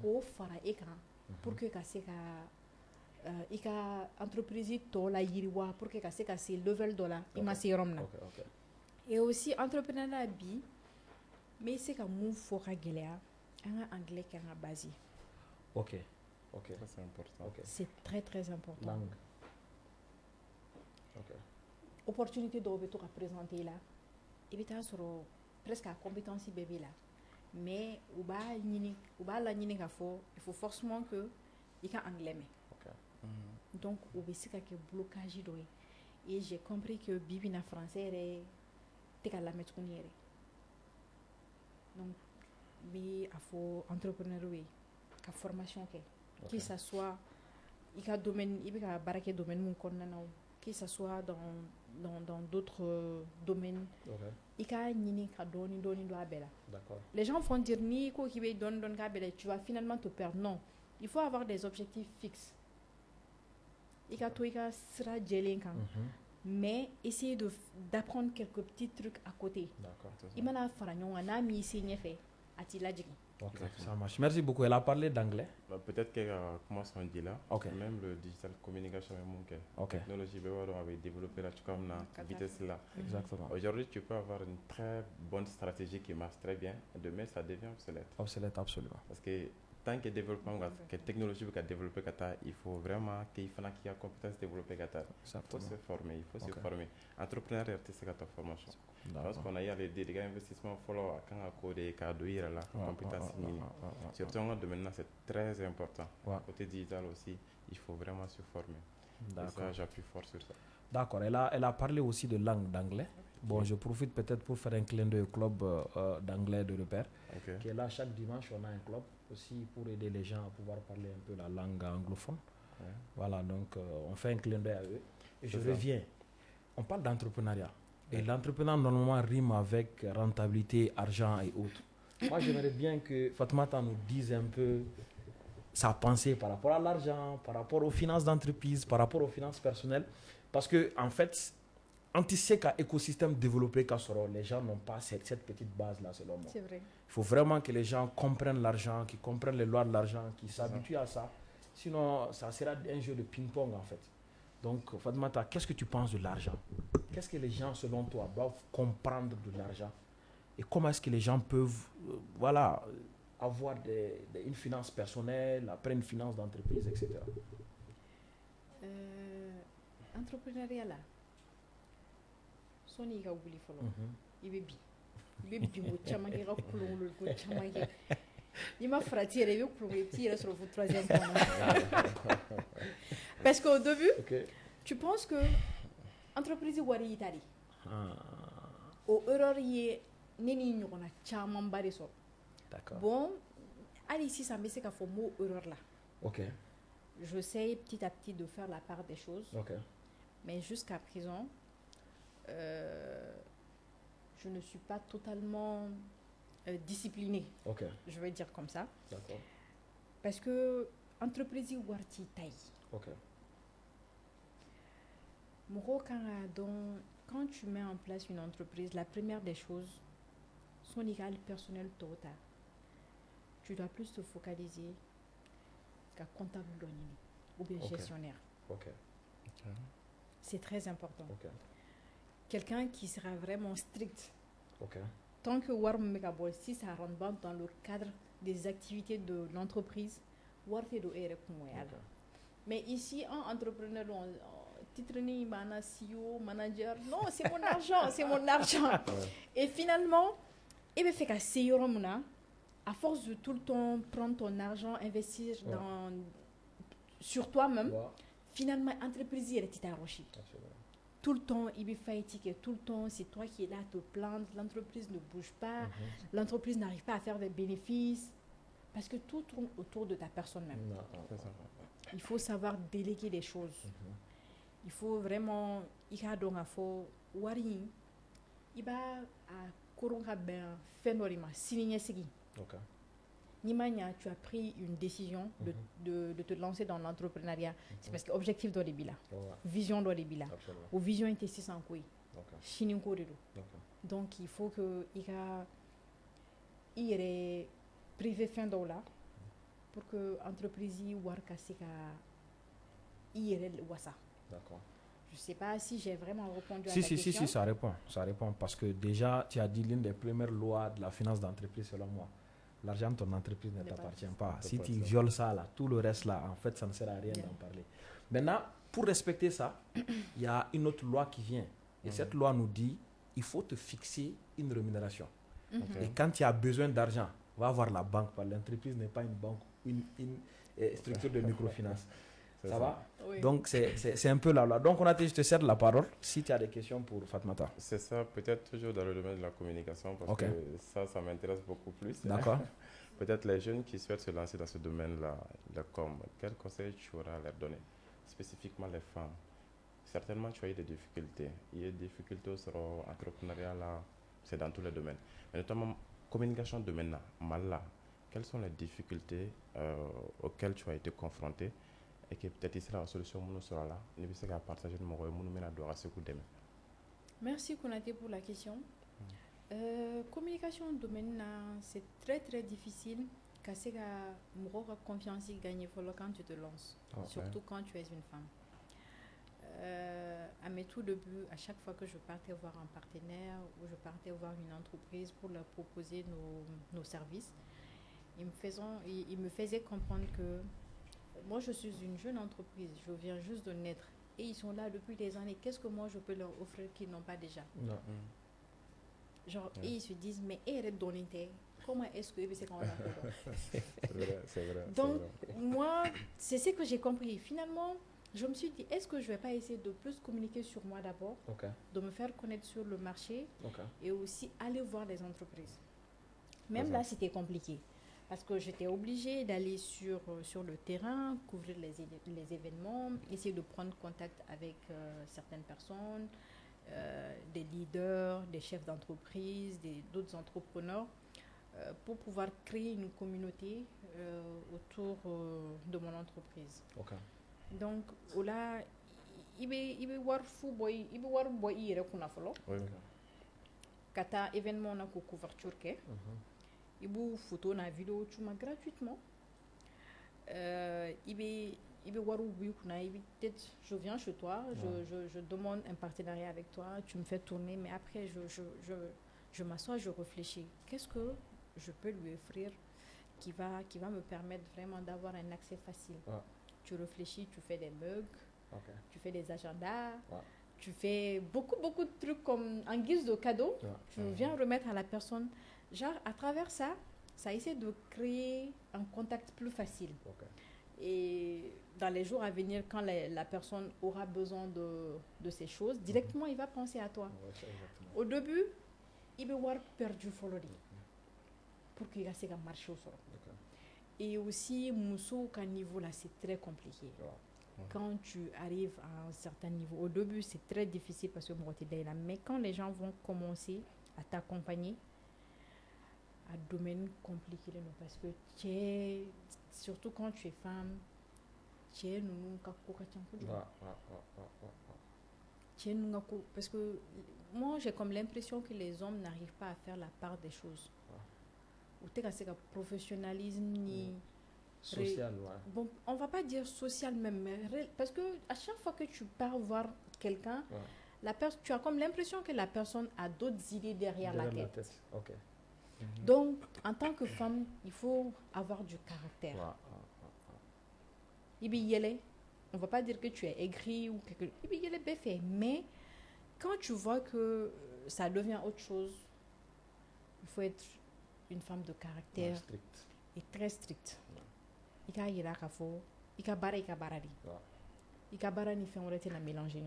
C: k'o fara e kan pour que ka se ka i ka entreprise tɔ la yiriwa pour que ka se ka se level dɔ la i ma se yɔrɔ min na.
A: OK.
C: Et aussi entrepreneuriat bi, mais se ka mun fɔ ka gɛlɛya, an ka anglais kɛ an ka base ye.
A: OK.
B: Ça, c'est important.
A: OK.
C: C'est très très important.
A: Langue. OK.
C: Opportunité dɔw bɛ to ka présenter i la, i bɛ taa sɔrɔ presque a compétence bɛɛ b'i la, mais u b'a laɲini k'a fɔ il faut forcément que i ka anglais mɛn.
A: OK.
C: Donc o bɛ se ka kɛ blocage dɔ ye. Et j'ai compris que bibi na français yɛrɛ tɛ ka lamɛn tuguni yɛrɛ. Donc n bɛ a fɔ entrepreneur ye ka formation kɛ, que ça soit i ka domaine, i bɛ ka baara kɛ domaine mun kɔnɔna na o, que ça soit dans d'autres domaines,
A: OK.
C: i ka ɲini ka dɔɔnin dɔɔnin don a bɛɛ la.
A: D'accord.
C: Les gens vont dire ni ko k'i bɛ dɔɔnin dɔɔnin k'a bɛɛ la, tu vas finalement te perdre. Non, il faut avoir des objectifs fixes. I ka to i ka sira jɛlen kan, mais essayer d'apprendre quelques petits trucs à côté.
A: D'accord.
C: I mana fara ɲɔgɔn kan n'a m'i se ɲɛfɛ a t'i lajigin.
A: OK, ça marche. Merci beaucoup. Elle a parlé d'anglais.
B: Bah, peut-être que commence on dit là.
A: OK.
B: Même le digital communication est mon cas.
A: OK.
B: Technologie, on avait développé là, tu comme là, vitesse là.
A: Exactement.
B: Aujourd'hui, tu peux avoir une très bonne stratégie qui marche très bien. Demain, ça devient obsolète.
A: Obsolète, absolument.
B: Parce que tant que développement, que technologie va développer, il faut vraiment qu'il y ait compétence développée. Il faut
A: Exactement.
B: se former, il faut
A: Ok.
B: se former. Entrepreneuriat, c'est ta formation. Parce qu'on a eu des dégâts d'investissement follow quand on a codé, quand on a la compétence minime. Surtout en maintenant, c'est très important.
A: Ouais.
B: Côté digital aussi, il faut vraiment se former. Et ça,
A: D'accord.
B: j'appuie fort sur ça.
A: D'accord. Elle a parlé aussi de langue d'anglais. Bon, je profite peut-être pour faire un clin d'œil au club d'anglais de repère,
B: Ok.
A: qui est là chaque dimanche. On a un club aussi pour aider les gens à pouvoir parler un peu la langue anglophone.
B: Ouais.
A: Voilà, donc on fait un clin d'œil à eux. Et je
B: C'est ça.
A: reviens. On parle d'entrepreneuriat. Et l'entrepreneuriat, normalement, rime avec rentabilité, argent et autres. Moi, j'aimerais bien que Fatoumata nous dise un peu sa pensée par rapport à l'argent, par rapport aux finances d'entreprise, par rapport aux finances personnelles. Parce que, en fait, on sait qu'un écosystème développé, les gens n'ont pas cette petite base-là, selon moi.
C: C'est vrai.
A: Il faut vraiment que les gens comprennent l'argent, qu'ils comprennent les lois de l'argent, qu'ils s'habituent à ça. Sinon, ça sera un jeu de ping-pong, en fait. Donc, Fatoumata, qu'est-ce que tu penses de l'argent? Qu'est-ce que les gens, selon toi, doivent comprendre de l'argent? Et comment est-ce que les gens peuvent avoir une finance personnelle, après une finance d'entreprise, etc.
C: Entrepreneuriat là, soni ka wuli fɔlɔ, i bɛ binko caman kɛ, i ka kulonkolo caman kɛ. I ma farati yɛrɛ, i bɛ kulonko, i t'i yɛrɛ sɔrɔ fo troisième kɔnɔ. Parce qu'au début, tu penses que entreprise wari y'i ta de. O erreur ye ne ni ɲɔgɔnna camanba de sɔrɔ.
A: D'accord.
C: Bon, hali sisan n bɛ se ka fɔ n b'o erreur la.
A: Ok.
C: J'essaie petit à petit de faire la part des choses.
A: Ok.
C: Mais jusqu'à présent, je ne suis pas totalement disciplinée.
A: Ok.
C: Je vais dire comme ça.
A: D'accord.
C: Parce que entreprise warti taille.
A: Ok.
C: Quand tu mets en place une entreprise, la première des choses, son égal personnel total. Tu dois plus te focaliser qu'à comptable ou bien gestionnaire.
A: Ok.
C: C'est très important.
A: Ok.
C: Quelqu'un qui sera vraiment strict.
A: Ok.
C: Tant que si ça rentre pas dans le cadre des activités de l'entreprise, mais ici, en entrepreneur, titre CEO, manager, non, c'est mon argent, c'est mon argent. Et finalement, il me fait qu'à CEO, à force de tout le temps prendre ton argent, investir sur toi-même, finalement, l'entreprise est arrachée. Tout le temps, il fait tout le temps, c'est toi qui es là à te plaindre, l'entreprise ne bouge pas, l'entreprise n'arrive pas à faire des bénéfices, parce que tout tourne autour de ta personne même. Il faut savoir déléguer les choses. Il faut vraiment, il va tu as pris une décision de te lancer dans l'entrepreneuriat. C'est parce que l'objectif doit être là. Vision doit être là. Ou vision est ici sans quoi. Donc il faut que il est privé fin là pour que l'entreprise
A: D'accord.
C: Je ne sais pas si j'ai vraiment répondu à ta question.
A: Si, ça répond. Ça répond parce que déjà, tu as dit l'une des premières lois de la finance d'entreprise, selon moi. L'argent de ton entreprise ne t'appartient pas. Si tu violes ça, là, tout le reste, là, en fait, ça ne sert à rien d'en parler. Maintenant, pour respecter ça, il y a une autre loi qui vient. Et cette loi nous dit il faut te fixer une rémunération. Et quand tu as besoin d'argent, va voir la banque. L'entreprise n'est pas une banque, une structure de microfinance. Ça va? Oui. Donc, c'est un peu là. Donc, je te cède la parole si tu as des questions pour Fatmata.
B: C'est ça, peut-être toujours dans le domaine de la communication, parce que ça m'intéresse beaucoup plus.
A: D'accord.
B: Peut-être les jeunes qui souhaitent se lancer dans ce domaine-là, quels conseils tu auras à leur donner? Spécifiquement les femmes. Certainement, tu as eu des difficultés. Il y a des difficultés sur l'entrepreneuriat, là, c'est dans tous les domaines. Mais notamment, communication domaine là, quelles sont les difficultés auxquelles tu as été confronté? Et que peut-être ici la solution sera là. Ne sais pas partager de mon
C: Merci Konaté pour la question. Communication domaine c'est très très difficile car c'est que confiance gagner quand tu te lances, surtout quand tu es une femme. À mes tout débuts, à chaque fois que je partais voir un partenaire ou je partais voir une entreprise pour leur proposer nos services, ils me faisaient comprendre que moi, je suis une jeune entreprise, je viens juste de naître. Et ils sont là depuis des années. Qu'est-ce que moi, je peux leur offrir qu'ils n'ont pas déjà? Genre, et ils se disent, mais comment est-ce que c'est quand on a
B: C'est vrai.
C: Donc, moi, c'est ce que j'ai compris. Finalement, je me suis dit, est-ce que je ne vais pas essayer de plus communiquer sur moi d'abord, de me faire connaître sur le marché et aussi aller voir les entreprises. Même là, c'était compliqué. Parce que j'étais obligée d'aller sur le terrain, couvrir les événements, essayer de prendre contact avec certaines personnes, des leaders, des chefs d'entreprise, d'autres entrepreneurs, pour pouvoir créer une communauté autour de mon entreprise. Donc, là, il y a événement na couverture il y a photo na vidéo tu m'as gratuitement peut-être je viens chez toi, je demande un partenariat avec toi, tu me fais tourner, mais après je m'assois, je réfléchis, qu'est-ce que je peux lui offrir qui va me permettre vraiment d'avoir un accès facile. Tu réfléchis, tu fais des mugs, tu fais des agendas, tu fais beaucoup de trucs comme en guise de cadeau, tu viens remettre à la personne. Genre, à travers ça essaie de créer un contact plus facile. Et dans les jours à venir, quand la personne aura besoin de ces choses, directement, il va penser à toi. Au début, il va avoir perdu follow pour qu'il ait marché au sol. Et aussi, Mousso, qu'à niveau là, c'est très compliqué. Quand tu arrives à un certain niveau, au début, c'est très difficile parce que mais quand les gens vont commencer à t'accompagner, un domaine compliqué parce que surtout quand tu es femme, tu es nous parce que moi j'ai comme l'impression que les hommes n'arrivent pas à faire la part des choses. Ou peut-être c'est que professionnalisme ni
A: Social, ouais.
C: bon, on va pas dire social même, mais parce que à chaque fois que tu pars voir quelqu'un, tu as comme l'impression que la personne a d'autres idées derrière la tête.
A: Ok.
C: Donc, en tant que femme, il faut avoir du caractère. On ne va pas dire que tu es aigri ou quelque chose. Mais quand tu vois que ça devient autre chose, il faut être une femme de caractère et très stricte. Il y a il y a bara ni fait on était la mélanger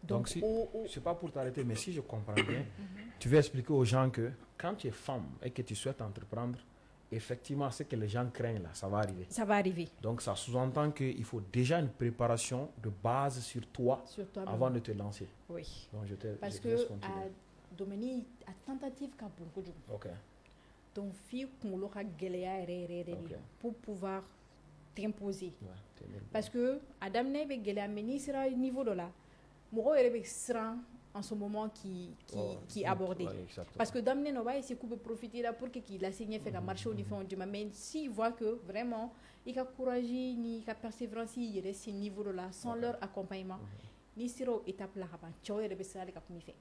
A: donc si, c'est pas pour t'arrêter, mais si je comprends bien, tu veux expliquer aux gens que quand tu es femme et que tu souhaites entreprendre, effectivement, ce que les gens craignent là, ça va arriver.
C: Ça va arriver.
A: Donc ça sous-entend qu'il faut déjà une préparation de base sur toi avant de te lancer.
C: Oui.
A: Donc
C: parce que Dominique a tentative qu'à beaucoup de
A: ok.
C: Donc fille qu'on l'aura galéré pour pouvoir t'imposer. Parce que Adam ne be galère mais ni sera niveau de là. Moro ere sera en ce moment qui est abordé. Parce que Damne no va essayer de profiter là pour qu'il a signé fait qu'à marcher au niveau du mais s'il voit que vraiment il a courage ni il a persévérance il reste ce niveau là sans leur accompagnement ni sera étape là avant tu ere be sera ka fait.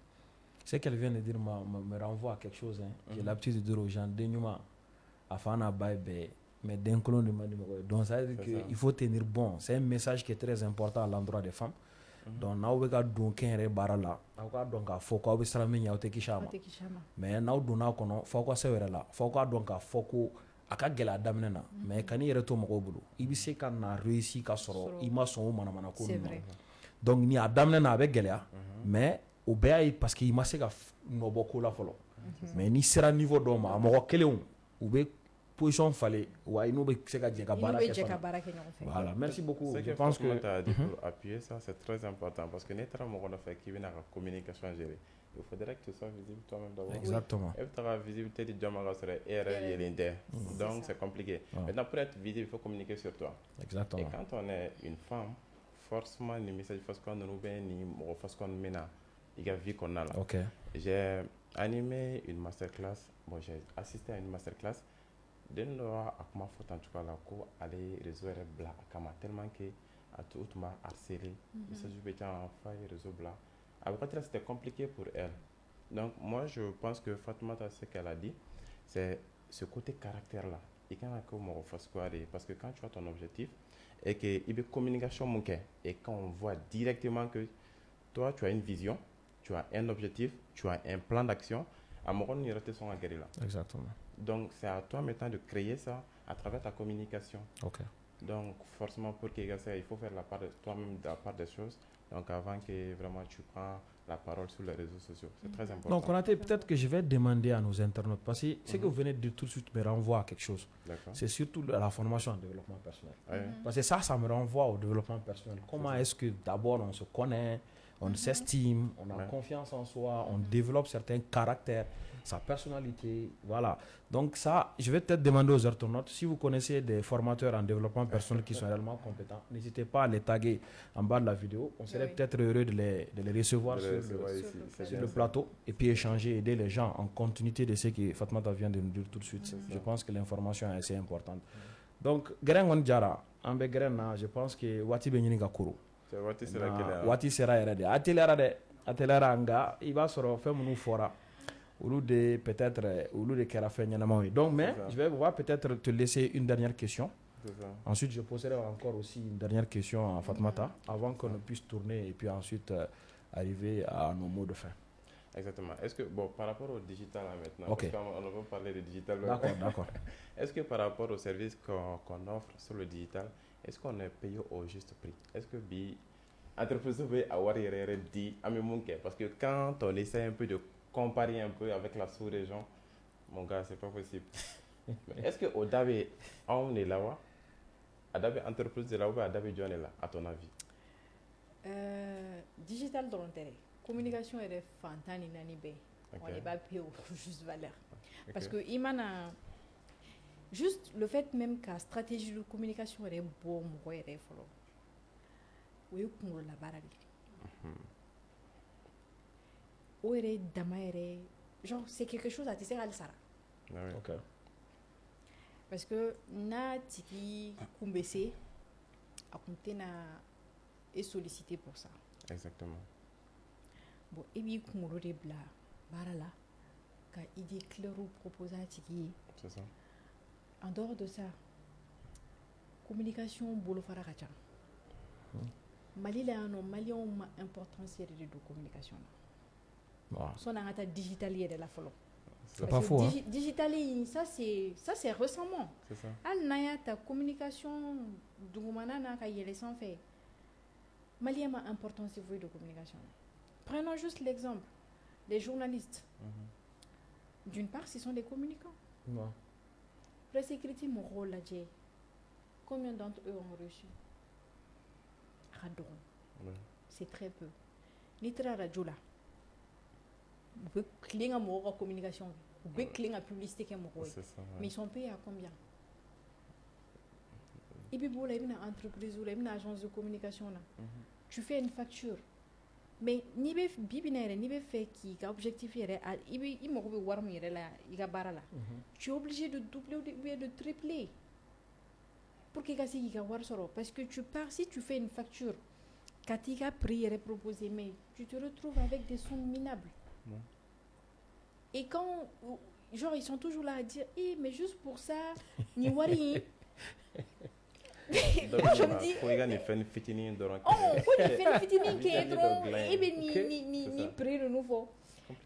A: Ce qu'elle vient de dire me renvoie à quelque chose qui est l'habitude de dire aux gens denuma afana baïbe mais d'un colon de manière donc ça veut dire qu'il faut tenir bon. C'est un message qui est très important à l'endroit des femmes. Donc n'aw bɛ ka don kɛnyɛrɛ baara la aw k'a dɔn k'a fɔ k'aw bɛ siran min ɲɛ aw tɛ kisi a ma mais n'aw donn'a kɔnɔ f'aw ka se wɛrɛ la f'aw k'a dɔn k'a fɔ ko a ka gɛlɛ a daminɛ na mais ka n'i yɛrɛ to mɔgɔw bolo i bɛ se ka na réussir ka sɔrɔ i ma sɔn o manamana ko ninnu ma donc ni a daminɛ na a bɛ gɛlɛya mais o bɛɛ y'a ye parce que i ma se ka nɔbɔ ko la fɔlɔ mais n'i sera niveau dɔw ma a mɔgɔ kelenw u bɛ position fallait ouais nous c'est voilà merci beaucoup
B: je pense que tu as dit pour appuyer ça c'est très important parce que n'être mon fait qui vient à la communication gérée il faudrait que tu sois visible toi-même d'abord
A: exactement
B: et tu auras visibilité du diamant serait RL donc c'est compliqué maintenant pour être visible il faut communiquer sur toi
A: exactement
B: et quand on est une femme forcément les messages parce qu'on nous ben ni parce qu'on mena il y a vie qu'on a là j'ai animé une masterclass bon j'ai assisté à une masterclass den dɔ a kuma fɔ tan cogoya la ko ale réseau yɛrɛ bila a kama tellement que a tout m'a harcelé message bɛ caman fa ye réseau bila a wagati la c'était compliqué pour elle donc moi je pense que Fatoumata ce qu'elle a dit c'est ce côté caractère là i kan ka kɛ mɔgɔ fasuguya de parce que quand tu as ton objectif et que i bɛ communication mun kɛ et quand on voit directement que toi tu as une vision tu as un objectif tu as un plan d'action a mɔgɔ ninnu yɛrɛ tɛ sɔn ka gɛrɛ la
A: exactement.
B: Donc, c'est à toi maintenant de créer ça à travers ta communication.
A: Ok.
B: Donc, forcément, pour qu'il y ait ça, il faut faire la part de toi-même, la part des choses. Donc, avant que vraiment tu prends la parole sur les réseaux sociaux. C'est très important.
A: Donc, Konaté, peut-être que je vais demander à nos internautes, parce que ce que vous venez de dire tout de suite me renvoie à quelque chose. C'est surtout à la formation en développement personnel. Parce que ça me renvoie au développement personnel. Comment est-ce que d'abord on se connaît, on s'estime, on a confiance en soi, on développe certains caractères, sa personnalité, voilà. Donc ça, je vais peut-être demander aux internautes, si vous connaissez des formateurs en développement personnel qui sont réellement compétents, n'hésitez pas à les taguer en bas de la vidéo. On serait peut-être heureux de les recevoir sur le plateau et puis échanger, aider les gens en continuité de ce que Fatoumata vient de nous dire tout de suite. Je pense que l'information est assez importante. Donc, Geren Jara, Ambe Geren, je pense que Wati Benyini Gakuru. Wati sera yɛrɛ de atelera nga i b'a sɔrɔ fɛn minnu fɔra olu de peut-être olu de kɛra fɛn ɲɛnamaw ye donc mais je vais peut-être te laisser une dernière question ensuite je poserai encore aussi une dernière question à Fatoumata avant qu'on ne puisse tourner et puis ensuite arriver à nos mots de fin.
B: Exactement. Est-ce que bon par rapport au digital là, maintenant
A: parce
B: qu'on va parler de digital
A: d'accord
B: est-ce que par rapport aux services qu'on offre sur le digital est-ce qu'on est payé au juste prix? Est-ce que bi entreprise veut avoir dit à mon cœur parce que quand on essaie un peu de comparer un peu avec la sous-région, mon gars, c'est pas possible. Est-ce que au Dabe on est là à Dabe entreprise de là ou à Dabe John est là à ton avis?
C: Digital dans l'intérêt. Communication est fantastique nani be. On est pas payé au juste valeur. Parce que imana Juste le fait même que la stratégie de communication est bonne, oui, pour la barre. Oui, genre, c'est quelque chose à te faire à l'Isara.
A: Ok.
C: Parce que na tiki kumbese a compté na est sollicité pour ça.
B: Exactement.
C: Bon, et bien kumuro de bla barala ka idée claire ou proposer à tiki.
B: C'est ça.
C: En dehors de ça, communication bolo fara kacha. Mali la no Mali on ma importance de communication.
A: Wow.
C: Son angata digital de la follow.
A: C'est pas faux, hein.
C: Digital, ça c'est récemment.
B: C'est ça.
C: Al naya ta communication dugumana na ka yele sans fait. Mali a ma importance de communication. Prenons juste l'exemple des journalistes. D'une part, ce sont des communicants.
A: Ouais.
C: Presse écrite, mon rôle là, combien d'entre eux ont reçu?
B: Ouais.
C: C'est très peu. Nitra radio là. Vous pouvez cliquer à mon communication. Vous pouvez cliquer à publicité qui est mon rôle.
B: C'est ça, ouais.
C: Mais ils sont payés à combien? Et puis, il y a une entreprise ou une agence de communication là. Tu fais une facture. Mais ni be bibinere ni be fait qui a objectif yere il mo be war mi yere la iga barala. Tu es obligé de doubler ou de tripler pour que kasi iga war soro parce que tu pars si tu fais une facture katika prix yere proposé mais tu te retrouves avec des sommes minables. Et quand genre ils sont toujours là à dire mais juste pour ça ni wari. Je me dis
B: oh, il fait une fitini d'orange.
C: Oh, il fait une fitini qui est trop et ben ni prix de nouveau.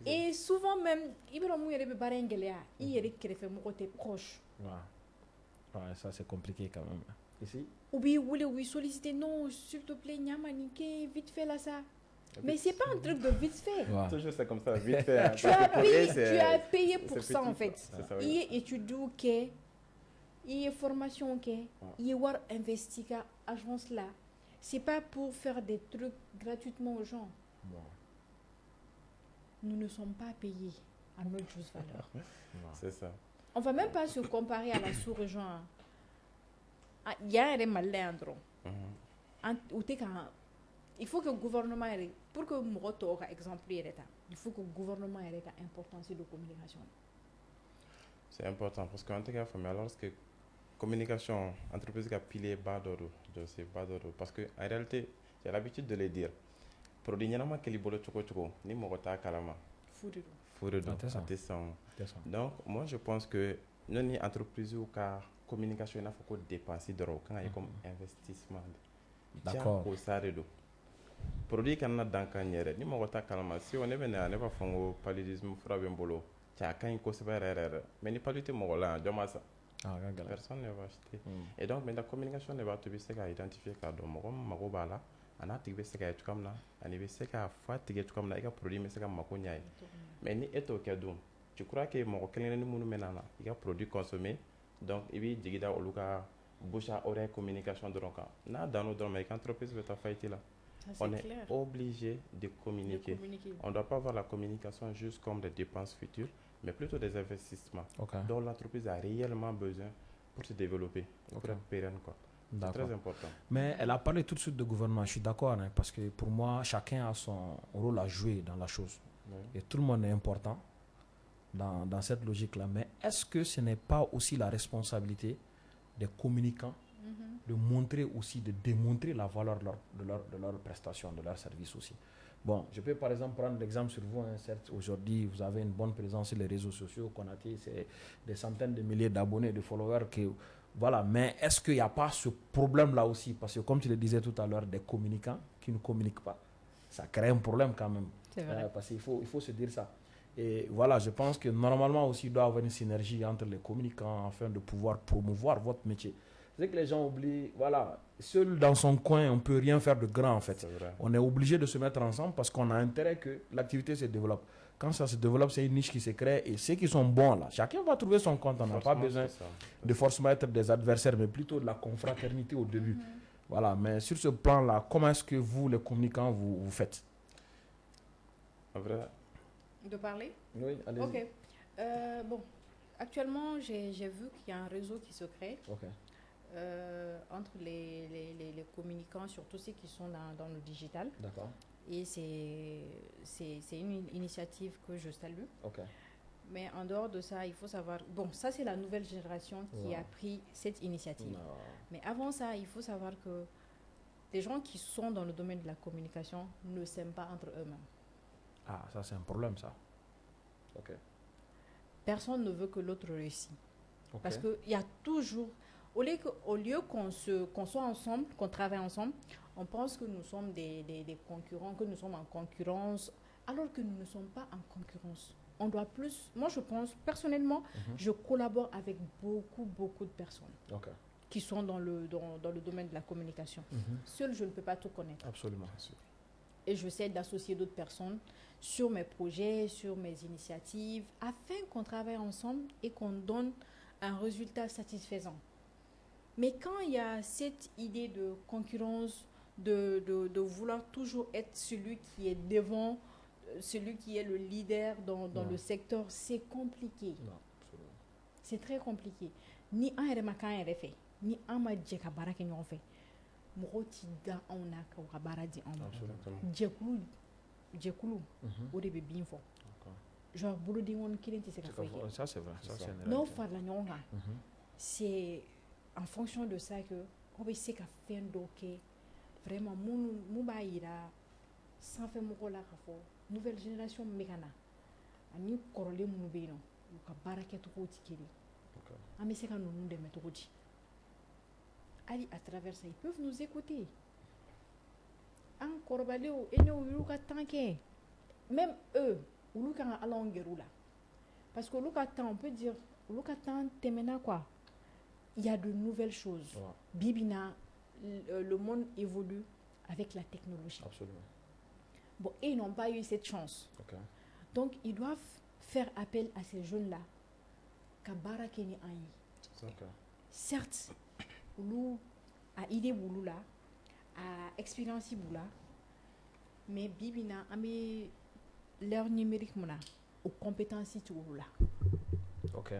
C: Et souvent même il va mouiller le barengelea, il est qui fait mon côté proche.
A: Ouais, ça c'est compliqué quand même. Ici
C: Ou bien oui solliciter non, s'il te plaît, nyamanique vite fait là ça. Mais c'est pas un truc de vite fait.
B: Ouais. Toujours c'est comme ça, vite fait.
C: Tu as payé pour ça en fait. Il est étudié OK. Il y a formation il y a investiga agence là. C'est pas pour faire des trucs gratuitement aux gens. Nous ne sommes pas payés à notre juste valeur.
B: C'est ça.
C: On va même pas se comparer à la sous-région. Il y a des malins. Il faut que le gouvernement pour que Moto soit exemplaire, il faut que le gouvernement ait une importance de communication.
B: C'est important parce qu'en tout cas, lorsque communication, entreprise qui a pilé bas d'oro, parce que en réalité, j'ai l'habitude de le dire. Produit n'yama keli bolo choko ni mogota kalama. Furudo. Donc moi je pense que nous entreprise ou car communication il faut qu'on dépense d'oro quand il y a comme investissement.
A: D'accord.
B: Au sardo. Produit quand on a dans canière ni mogota kalama si on est venu à ne pas faire paludisme frabembolo. Tiens quand il cause mais ni paludisme mogola jamasa. Personne ne va acheter. Et donc, mais la communication ne va te faire identifier car donc mago bala, ana tibe se ka comme là, ani be se ka fa tige comme là, et ka produit mais se ka mako nyai. Mais ni eto kedum. Tu crois que mago kelen ni munu menana, il a produit consommé. Donc, il bi digida oluka bouche à oreille communication donc na dans nos domaines entreprise veut ta faillite là. On est obligé de communiquer. On ne doit pas voir la communication juste comme des dépenses futures, mais plutôt des investissements dont l'entreprise a réellement besoin pour se développer, pour être pérenne. C'est très important.
A: Mais elle a parlé tout de suite de gouvernement, je suis d'accord, hein, parce que pour moi, chacun a son rôle à jouer dans la chose. Et tout le monde est important dans cette logique-là. Mais est-ce que ce n'est pas aussi la responsabilité des communicants de montrer aussi, de démontrer la valeur de leur prestation, de leur service aussi. Bon, je peux par exemple prendre l'exemple sur vous. Hein, certes, aujourd'hui, vous avez une bonne présence sur les réseaux sociaux. Konaté, c'est des centaines de milliers d'abonnés, de followers. Voilà. Mais est-ce qu'il n'y a pas ce problème-là aussi? Parce que comme tu le disais tout à l'heure, des communicants qui ne communiquent pas, ça crée un problème quand même.
C: C'est vrai.
A: Parce qu'il faut se dire ça. Et voilà, je pense que normalement aussi, il doit y avoir une synergie entre les communicants afin de pouvoir promouvoir votre métier. C'est que les gens oublient, voilà, seul dans son coin, on ne peut rien faire de grand en fait. On est obligé de se mettre ensemble parce qu'on a intérêt que l'activité se développe. Quand ça se développe, c'est une niche qui se crée et ceux qui sont bons là, chacun va trouver son compte. On n'a pas besoin de forcément être des adversaires, mais plutôt de la confraternité au début. Voilà, mais sur ce plan-là, comment est-ce que vous, les communicants, vous faites?
B: En vrai.
C: De parler?
A: Oui, allez-y.
C: Ok. Bon, Actuellement, j'ai vu qu'il y a un réseau qui se crée
A: Ok.
C: entre les communicants, surtout ceux qui sont dans le digital.
A: D'accord.
C: Et c'est une initiative que je salue.
A: Ok.
C: Mais en dehors de ça, il faut savoir... Bon, ça, c'est la nouvelle génération qui
A: Ouais.
C: a pris cette initiative.
A: Non.
C: Mais avant ça, il faut savoir que les gens qui sont dans le domaine de la communication ne s'aiment pas entre eux-mêmes.
A: Ah, ça c'est un problème ça. Ok.
C: Personne ne veut que l'autre réussisse.
A: Ok.
C: Parce qu'il y a toujours... Au lieu qu'on soit ensemble, qu'on travaille ensemble, on pense que nous sommes des concurrents, que nous sommes en concurrence, alors que nous ne sommes pas en concurrence. On doit plus... Moi, je pense, personnellement,
A: Mhm.
C: je collabore avec beaucoup de personnes
A: Ok.
C: qui sont dans le domaine de la communication.
A: Mhm.
C: Seul, je ne peux pas tout connaître.
A: Absolument.
C: Et j'essaie d'associer d'autres personnes sur mes projets, sur mes initiatives, afin qu'on travaille ensemble et qu'on donne un résultat satisfaisant. Mais quand il y a cette idée de concurrence, de vouloir toujours être celui qui est devant, celui qui est le leader dans
A: Ouais.
C: le secteur, c'est compliqué.
A: Non, absolument.
C: C'est très compliqué. Ni un yɛrɛ ma k'an yɛrɛ fɛ, ni an ma jɛ ka baara kɛ ɲɔgɔn fɛ, mɔgɔw ti da anw na ka u ka baara di anw ma.
A: Absolument.
C: Jɛkulu
A: Mhm.
C: o de bɛ bin fɔ.
A: D'accord.
C: Genre bolodenkɔni kelen tɛ se ka
A: C'est
C: foyi
A: comme-
C: kɛ.
A: Ça c'est vrai. Ça
B: C'est
A: c'est
B: ça.
A: une
C: N'aw
A: réalité.
C: farala ɲɔgɔn kan,
A: Mhm.
C: c'est en fonction de ça que aw bɛ se ka fɛn dɔw kɛ vraiment mun b'a yira sanfɛmɔgɔw la k'a fɔ nouvelle génération min bɛ ka na ani kɔrɔlen minnu bɛ yen nɔ u ka baara kɛcogo tɛ kelen.
A: Ok.
C: An bɛ se ka ninnu dɛmɛ cogo di? Hali à travers ça, ils peuvent nous écouter. An kɔrɔbalenw e n'o y'u ka temps kɛ. Même eux, olu kan ka ala anw gɛrɛ u la. Parce que olu ka temps, on peut dire, olu ka temps tɛmɛna quoi. Il y a de nouvelles choses.
A: Ouais.
C: Bi bi in na, le monde évolue avec la technologie.
A: Absolument.
C: Bon, et ils n'ont pas eu cette chance.
A: Ok.
C: Donc, ils doivent faire appel à ces jeunes-là. Ka baara kɛ ni an ye.
A: Ok.
C: Certes, olu a idée b'olu la, a expérience b'u la, mais bi bi in na an bɛ l'ère numérique mun na, o compétence tɛ olu la.
A: Ok.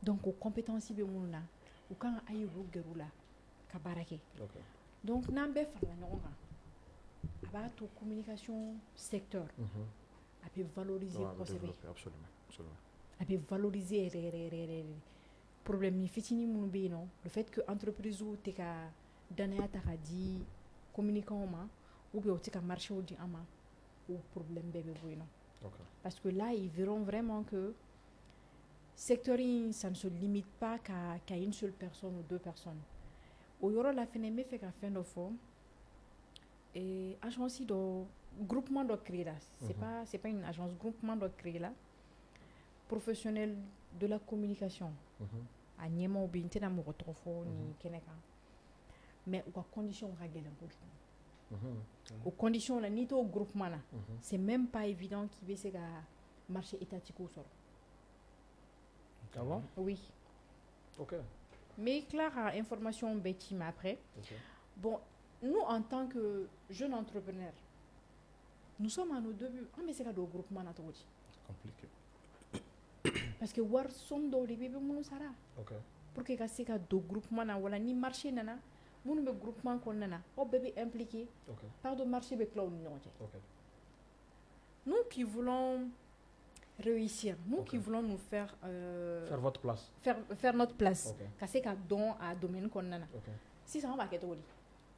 C: Donc, o compétence bɛ minnu na, u kan ka a ye olu gɛrɛ u la ka baara kɛ.
A: Ok.
C: Donc, n'an bɛɛ farala ɲɔgɔn kan, a b'a to communication secteur
A: Mhm.
C: a bɛ valoriser
A: Ouais, à
C: kosɛbɛ.
A: développer, absolument. Absolument.
C: A bɛ valoriser yɛrɛ. Problème fitinin minnu bɛ yen nɔ, le fait que entreprise tɛ ka danaya ta ka di communicants ma, ou bien u tɛ ka marché di an ma, o problème bɛɛ bɛ bɔ yen nɔ.
A: Ok.
C: Parce que là, ils verront vraiment que secteur in, ça ne se limite pas qu'à une seule personne ou deux personnes. Au yɔrɔ la fɛnɛ n bɛ fɛ ka fɛn dɔ fɔ, agence dɔ, groupement dɔ créé la, c'est pas une agence, groupement dɔ créé la, professionnel de la communication.
A: Mhm.
C: A ɲɛmaw bɛ yen, n tɛna mɔgɔ tɔgɔ fɔ nin kɛnɛ kan, mais u ka condition ka gɛlɛn kojugu.
A: Mhm.
C: O condition la n'i t'o groupement na,
A: Mhm.
C: c'est même pas évident k'i bɛ se ka marché étatique sɔrɔ.
A: Ah bon?
C: Oui.
A: Ok.
C: Mais Clara, information bêtise après.
A: Ok.
C: Bon, nous en tant que jeunes entrepreneurs, nous sommes à nos débuts. On essaie de groupement na togo di.
A: Compliqué.
C: Parce que war som do de bébé munu sara.
A: Ok.
C: Pour que ka se ka do groupement na wala ni marché nana, munu be groupement kon nana, o bébé impliqué.
A: Ok.
C: Par de marché be cloud ni ɲɔgɔn cɛ.
A: Ok.
C: Nous qui voulons réussir, nous
A: Ok.
C: qui voulons nous faire
A: Faire votre place.
C: faire notre place,
A: Ok.
C: ka se ka don a domaine kon nana.
A: Ok.
C: Sisan on va kɛ togo di?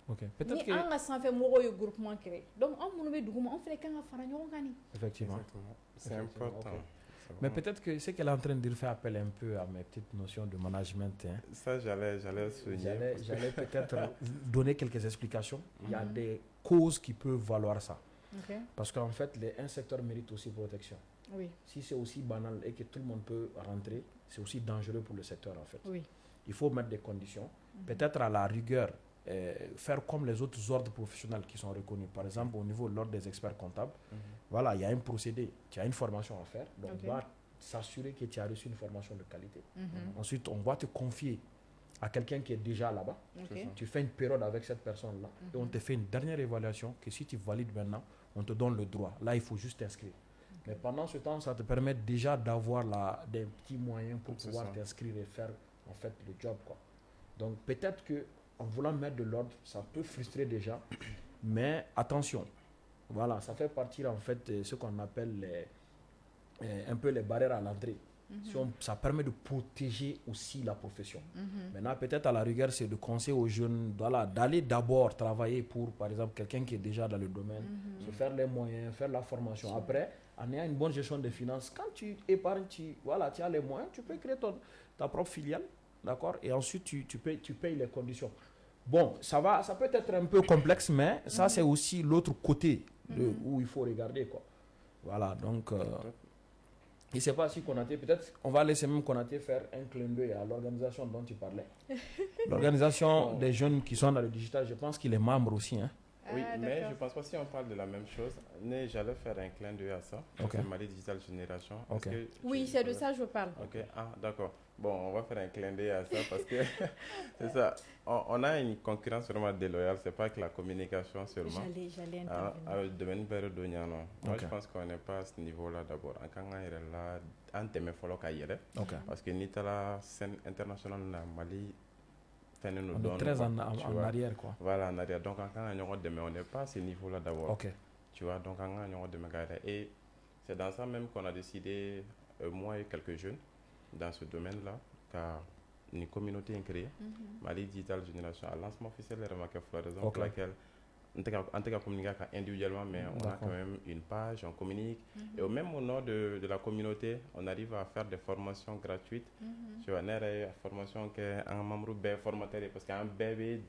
A: Ok.
C: Ni
A: Peut-être que.
C: an ka sanfɛ mɔgɔw ye groupement créé. Donc an minnu bɛ duguma, an fɛnɛ kan ka fara ɲɔgɔn kan ni.
A: Effectivement.
B: Exactement. C'est
A: Effectivement,
B: important.
A: ok.
B: C'est
A: Mais
B: vraiment-
A: peut-être que ce qu'elle est en train de dire fait appel un peu à mes petites notions de management. Hein.
B: Ça, j'allais souligner.
A: J'allais peut-être donner quelques explications. Il y a
C: Mhm.
A: des causes qui peuvent valoir ça.
C: Ok.
A: Parce qu'en fait, un secteur mérite aussi protection.
C: Oui,
A: Si c'est aussi banal et que tout le monde peut rentrer, c'est aussi dangereux pour le secteur en fait.
C: oui.
A: Il faut mettre des conditions.
C: Mhm.
A: Peut-être à la rigueur, faire comme les autres ordres professionnels qui sont reconnus. Par exemple, au niveau de l'ordre des experts comptables,
B: Mhm.
A: voilà, il y a un procédé, tu as une formation à faire. Donc,
C: Ok.
A: on doit s'assurer que tu as reçu une formation de qualité.
C: Mhm.
A: Ensuite, on va te confier à quelqu'un qui est déjà là-bas.
C: Ok.
B: C'est ça.
A: Tu fais une période avec cette personne-là et on te fait une dernière évaluation que si tu valides maintenant, on te donne le droit. Là, il faut juste t'inscrire. Mais pendant ce temps, ça te permet déjà d'avoir des petits moyens pour
B: C'est
A: pouvoir
B: ça.
A: t'inscrire et faire en fait le job, quoi. Donc peut-être que en voulant mettre de l'ordre, ça peut frustrer déjà, mais attention. Voilà, ça fait partie en fait de ce qu'on appelle un peu les barrières à l'entrée. Ça permet de protéger aussi la profession. Maintenant, peut-être à la rigueur, c'est de conseiller aux jeunes voilà, d'aller d'abord travailler pour, par exemple, quelqu'un qui est déjà dans le domaine, se faire les moyens, faire la formation. Après, en ayant une bonne gestion des finances, quand tu épargnes, tu as les moyens, tu peux créer ta propre filiale, d'accord? Et ensuite, tu payes les conditions. Bon, ça peut être un peu complexe, mais ça, c'est aussi l'autre côté où il faut regarder, quoi. Voilà, donc... je ne sais pas si Konaté, peut-être on va laisser même Konaté faire un clin d'œil à l'organisation dont tu parlais. L'organisation des jeunes qui sont dans le digital, je pense qu'il est membre aussi. Hein.
B: Oui, mais
C: d'accord.
B: je pense pas si on parle de la même chose. J'allais faire un clin d'œil à ça.
A: Ok.
B: C'est Mali Digital Génération.
A: Ok.
B: Est-ce que
C: Oui,
B: tu-
C: c'est de ça que je parle.
B: Ok, ah d'accord. Bon, on va faire un clin d'œil à ça parce que c'est ça. On a une concurrence vraiment déloyale. C'est pas que la communication seulement.
C: J'allais
B: Ah,
C: intervenir.
B: le domaine vers Doniano. Moi,
A: Ok.
B: je pense qu'on n'est pas à ce niveau-là d'abord. En quand on est là, on t'aime follow Kayere.
A: Ok.
B: Parce que ni la scène internationale na Mali fait nous
A: On est
B: donne.
A: très
B: quoi,
A: en
B: tu
A: en
B: vois.
A: arrière, quoi.
B: Voilà, en arrière. Donc, quand on n'est pas à ce niveau-là d'abord.
A: Ok.
B: Tu vois, donc en gagnant de Megara. Et c'est dans ça même qu'on a décidé, moi et quelques jeunes, dans ce domaine-là, car une communauté est créée, Mali Digital Génération, à lancement officiel de Remarque Floraison,
A: Ok.
B: pour laquelle on ne communique pas individuellement, mais on a
A: D'accord.
B: quand même une page, on communique. Et au même au nom de la communauté, on arrive à faire des formations gratuites. Tu vois, on a une formation qui est un membre formateur, parce qu'il y a un bébé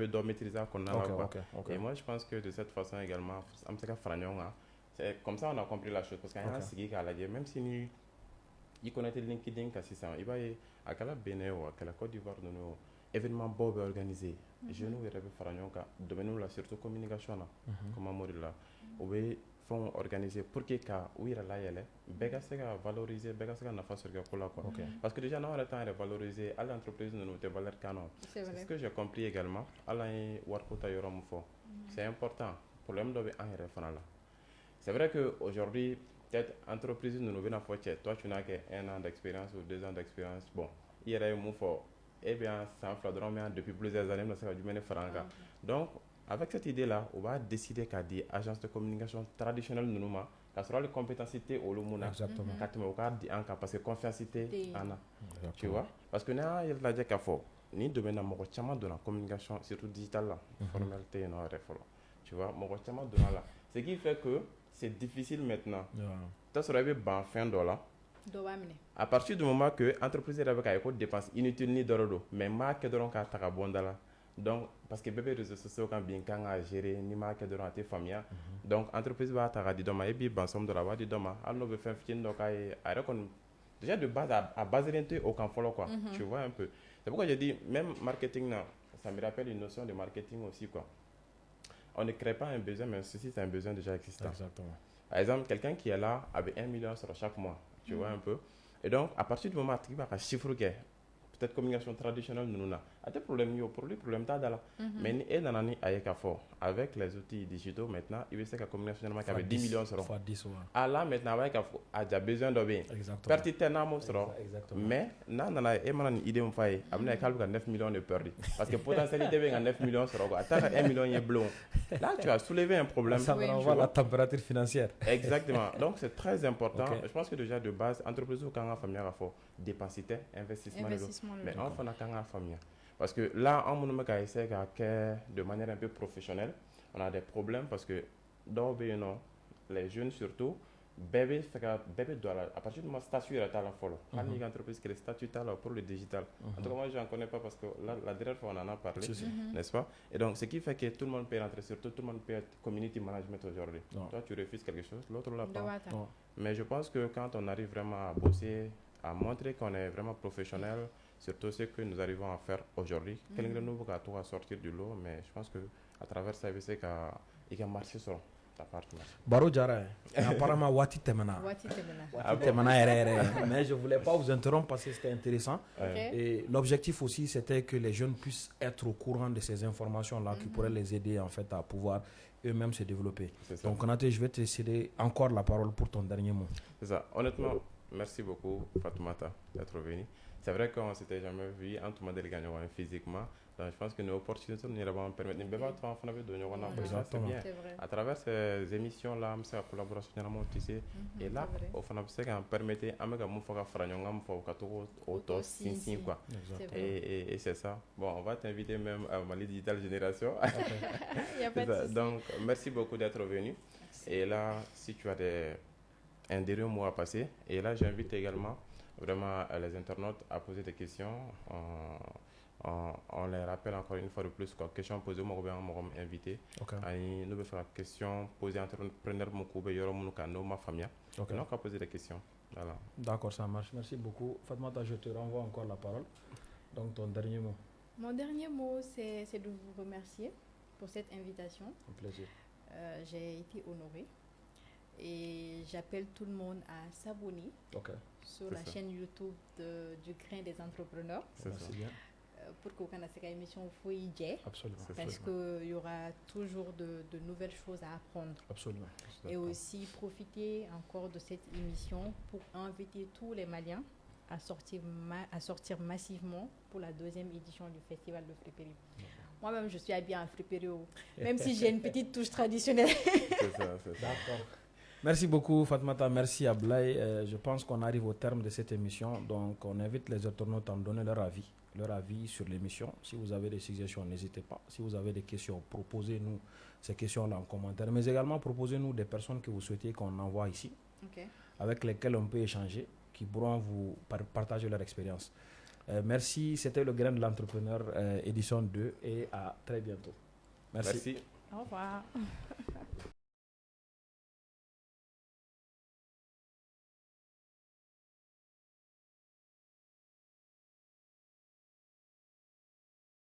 B: doit maîtriser qu'on a là.
A: Ok,
B: Quoi.
A: ok, ok.
B: Et moi, je pense que de cette façon également, c'est comme ça on a compris la chose. Parce qu'il y a un sigi qui a la guerre, même si nous, il connaît LinkedIn, il va à quel Bénin ou à quelle Côte d'Ivoire, nous, événement Bob organisé. Je nous verrai faire un domaine là, surtout communication, comme Amour là. Oui, font organiser pour que oui là y est béga se valoriser béga se na fa sur quoi parce que déjà nous on a temps de valoriser à l'entreprise nous te valeur canon c'est ce que j'ai compris également à la workota yorom fo c'est important pour l'homme d'obé en référent là c'est vrai que aujourd'hui peut-être entreprise nous venons faut toi tu n'as que 1 an d'expérience ou 2 ans d'expérience bon il y a mon fort et bien ça fladron mais depuis plusieurs années ça va du mener franca donc avec cette idée-là, on va décider qu'à des agences de communication traditionnelles, nous avons les compétences au Lumuna.
A: Exactement.
B: Parce que confiance, tu vois. Parce que nous avons dit qu'il faut, ni domaine de la communication, surtout digitale, formalité, tu vois, ce qui fait que c'est difficile maintenant. Tu as fin dollar. À partir du moment que l'entreprise a des dépenses inutiles ni d'euros, mais marque de l'enca ta bondala. Donc, parce que les réseaux sociaux quand bien quand à gérer ni marque de l'entreprise famille, donc l'entreprise va ta dit demain et puis ban somme de la va dit demain, elle ne veut faire fin donc à déjà de base à baser au camp follow quoi, tu vois un peu. C'est pourquoi je dis même marketing là, ça me rappelle une notion de marketing aussi quoi. On ne crée pas un besoin, mais ceci c'est un besoin déjà existant.
A: Exactement.
B: Par exemple, quelqu'un qui est là avec 1 million sur chaque mois, tu vois un peu. Et donc, à partir du moment où tu vas à chiffre peut-être communication traditionnelle, nous avons des problèmes, mais il y a avec les outils digitaux maintenant, il veut que la communication avec 10 millions sur là maintenant, il y a besoin de bien. Mais il y a une idée, il y a 9 millions de perdu. Parce que potentialité est 9 millions sur 1 million est blond. Là, tu as soulevé un problème.
A: Ça me renvoie à la température financière.
B: Exactement. Donc, c'est très important. Je pense que déjà de base, entreprise ou quand on a famille, il faut dépenser, investissement. Mais on fait quand on a famille. Parce que là, on a essayé de manière un peu professionnelle. On a des problèmes parce que dans les jeunes surtout, bébé doit à partir du moment statut est à la folle. Quand une entreprise qui est statut pour le digital. En tout cas, moi, je n'en connais pas parce que la dernière fois, on en a parlé, n'est-ce pas? Et donc, ce qui fait que tout le monde peut rentrer, surtout tout le monde peut être community management aujourd'hui. Toi, tu refuses quelque chose, l'autre l'a pas. Mais je pense que quand on arrive vraiment à bosser, à montrer qu'on est vraiment professionnel, surtout ce que nous arrivons à faire aujourd'hui, quelqu'un de nouveau à toi à sortir du lot, mais je pense que à travers ça, il can marcher sur ta partie.
A: Baro Jara, apparemment Wati Temena. Mais je ne voulais pas vous interrompre parce que c'était intéressant. Et l'objectif aussi, c'était que les jeunes puissent être au courant de ces informations-là qui pourraient les aider en fait à pouvoir eux-mêmes se développer.
B: C'est ça.
A: Donc, Konaté, je vais te céder encore la parole pour ton dernier mot.
B: C'est ça. Honnêtement, merci beaucoup, Fatoumata, d'être venu. C'est vrai qu'on ne s'était jamais vu, en tout cas, physiquement. Donc, je pense que nos opportunités nous vont permettre de c'est bien.
C: C'est vrai.
B: À travers ces émissions-là, c'est la collaboration tu sais. Et là, au final, c'est qu'on permettait à me faire quoi.
A: Exactement.
B: Et c'est ça. Bon, on va t'inviter même à Mali Digital Génération.
C: Il n'y a pas de souci.
B: Donc, merci beaucoup d'être venu.
C: Merci.
B: Et là, si tu as un dernier mot à passer, et là, j'invite également vraiment les internautes à poser des questions. On les rappelle encore une fois de plus que question posée moi mon invité.
A: Ok.
B: Et nous faire question posée entrepreneur mon coube yoro mon kano ma famille.
A: Ok.
B: Donc on poser des questions. Voilà.
A: D'accord, ça marche. Merci beaucoup. Fatmata, je te renvoie encore la parole. Donc, ton dernier mot.
C: Mon dernier mot, c'est de vous remercier pour cette invitation.
A: Un plaisir.
C: J'ai été honorée et j'appelle tout le monde à s'abonner
A: Ok.
C: sur
B: C'est
C: la
B: ça.
C: chaîne YouTube du Grain des entrepreneurs
B: C'est
A: Merci
B: ça.
A: bien.
C: pour que vous connaissiez l'émission Fouille
A: Absolument.
B: C'est
C: parce
B: ça.
C: qu'il y aura toujours de nouvelles choses à apprendre.
A: Absolument.
C: Et aussi profiter encore de cette émission pour inviter tous les Maliens à sortir massivement pour la 2e édition du Festival de Friperie. Moi-même, je suis habillée en friperie, même si j'ai une petite touche traditionnelle.
B: C'est ça, c'est ça.
A: D'accord. Merci beaucoup Fatmata, merci Ablaye. Je pense qu'on arrive au terme de cette émission. Donc on invite les internautes à me donner leur avis sur l'émission. Si vous avez des suggestions, n'hésitez pas. Si vous avez des questions, proposez-nous ces questions-là en commentaire. Mais également proposez-nous des personnes que vous souhaitez qu'on envoie ici,
C: Ok.
A: avec lesquelles on peut échanger, qui pourront vous partager leur expérience. Merci, c'était le Grain de l'entrepreneur édition 2 et à très bientôt. Merci.
B: Merci.
C: Au revoir.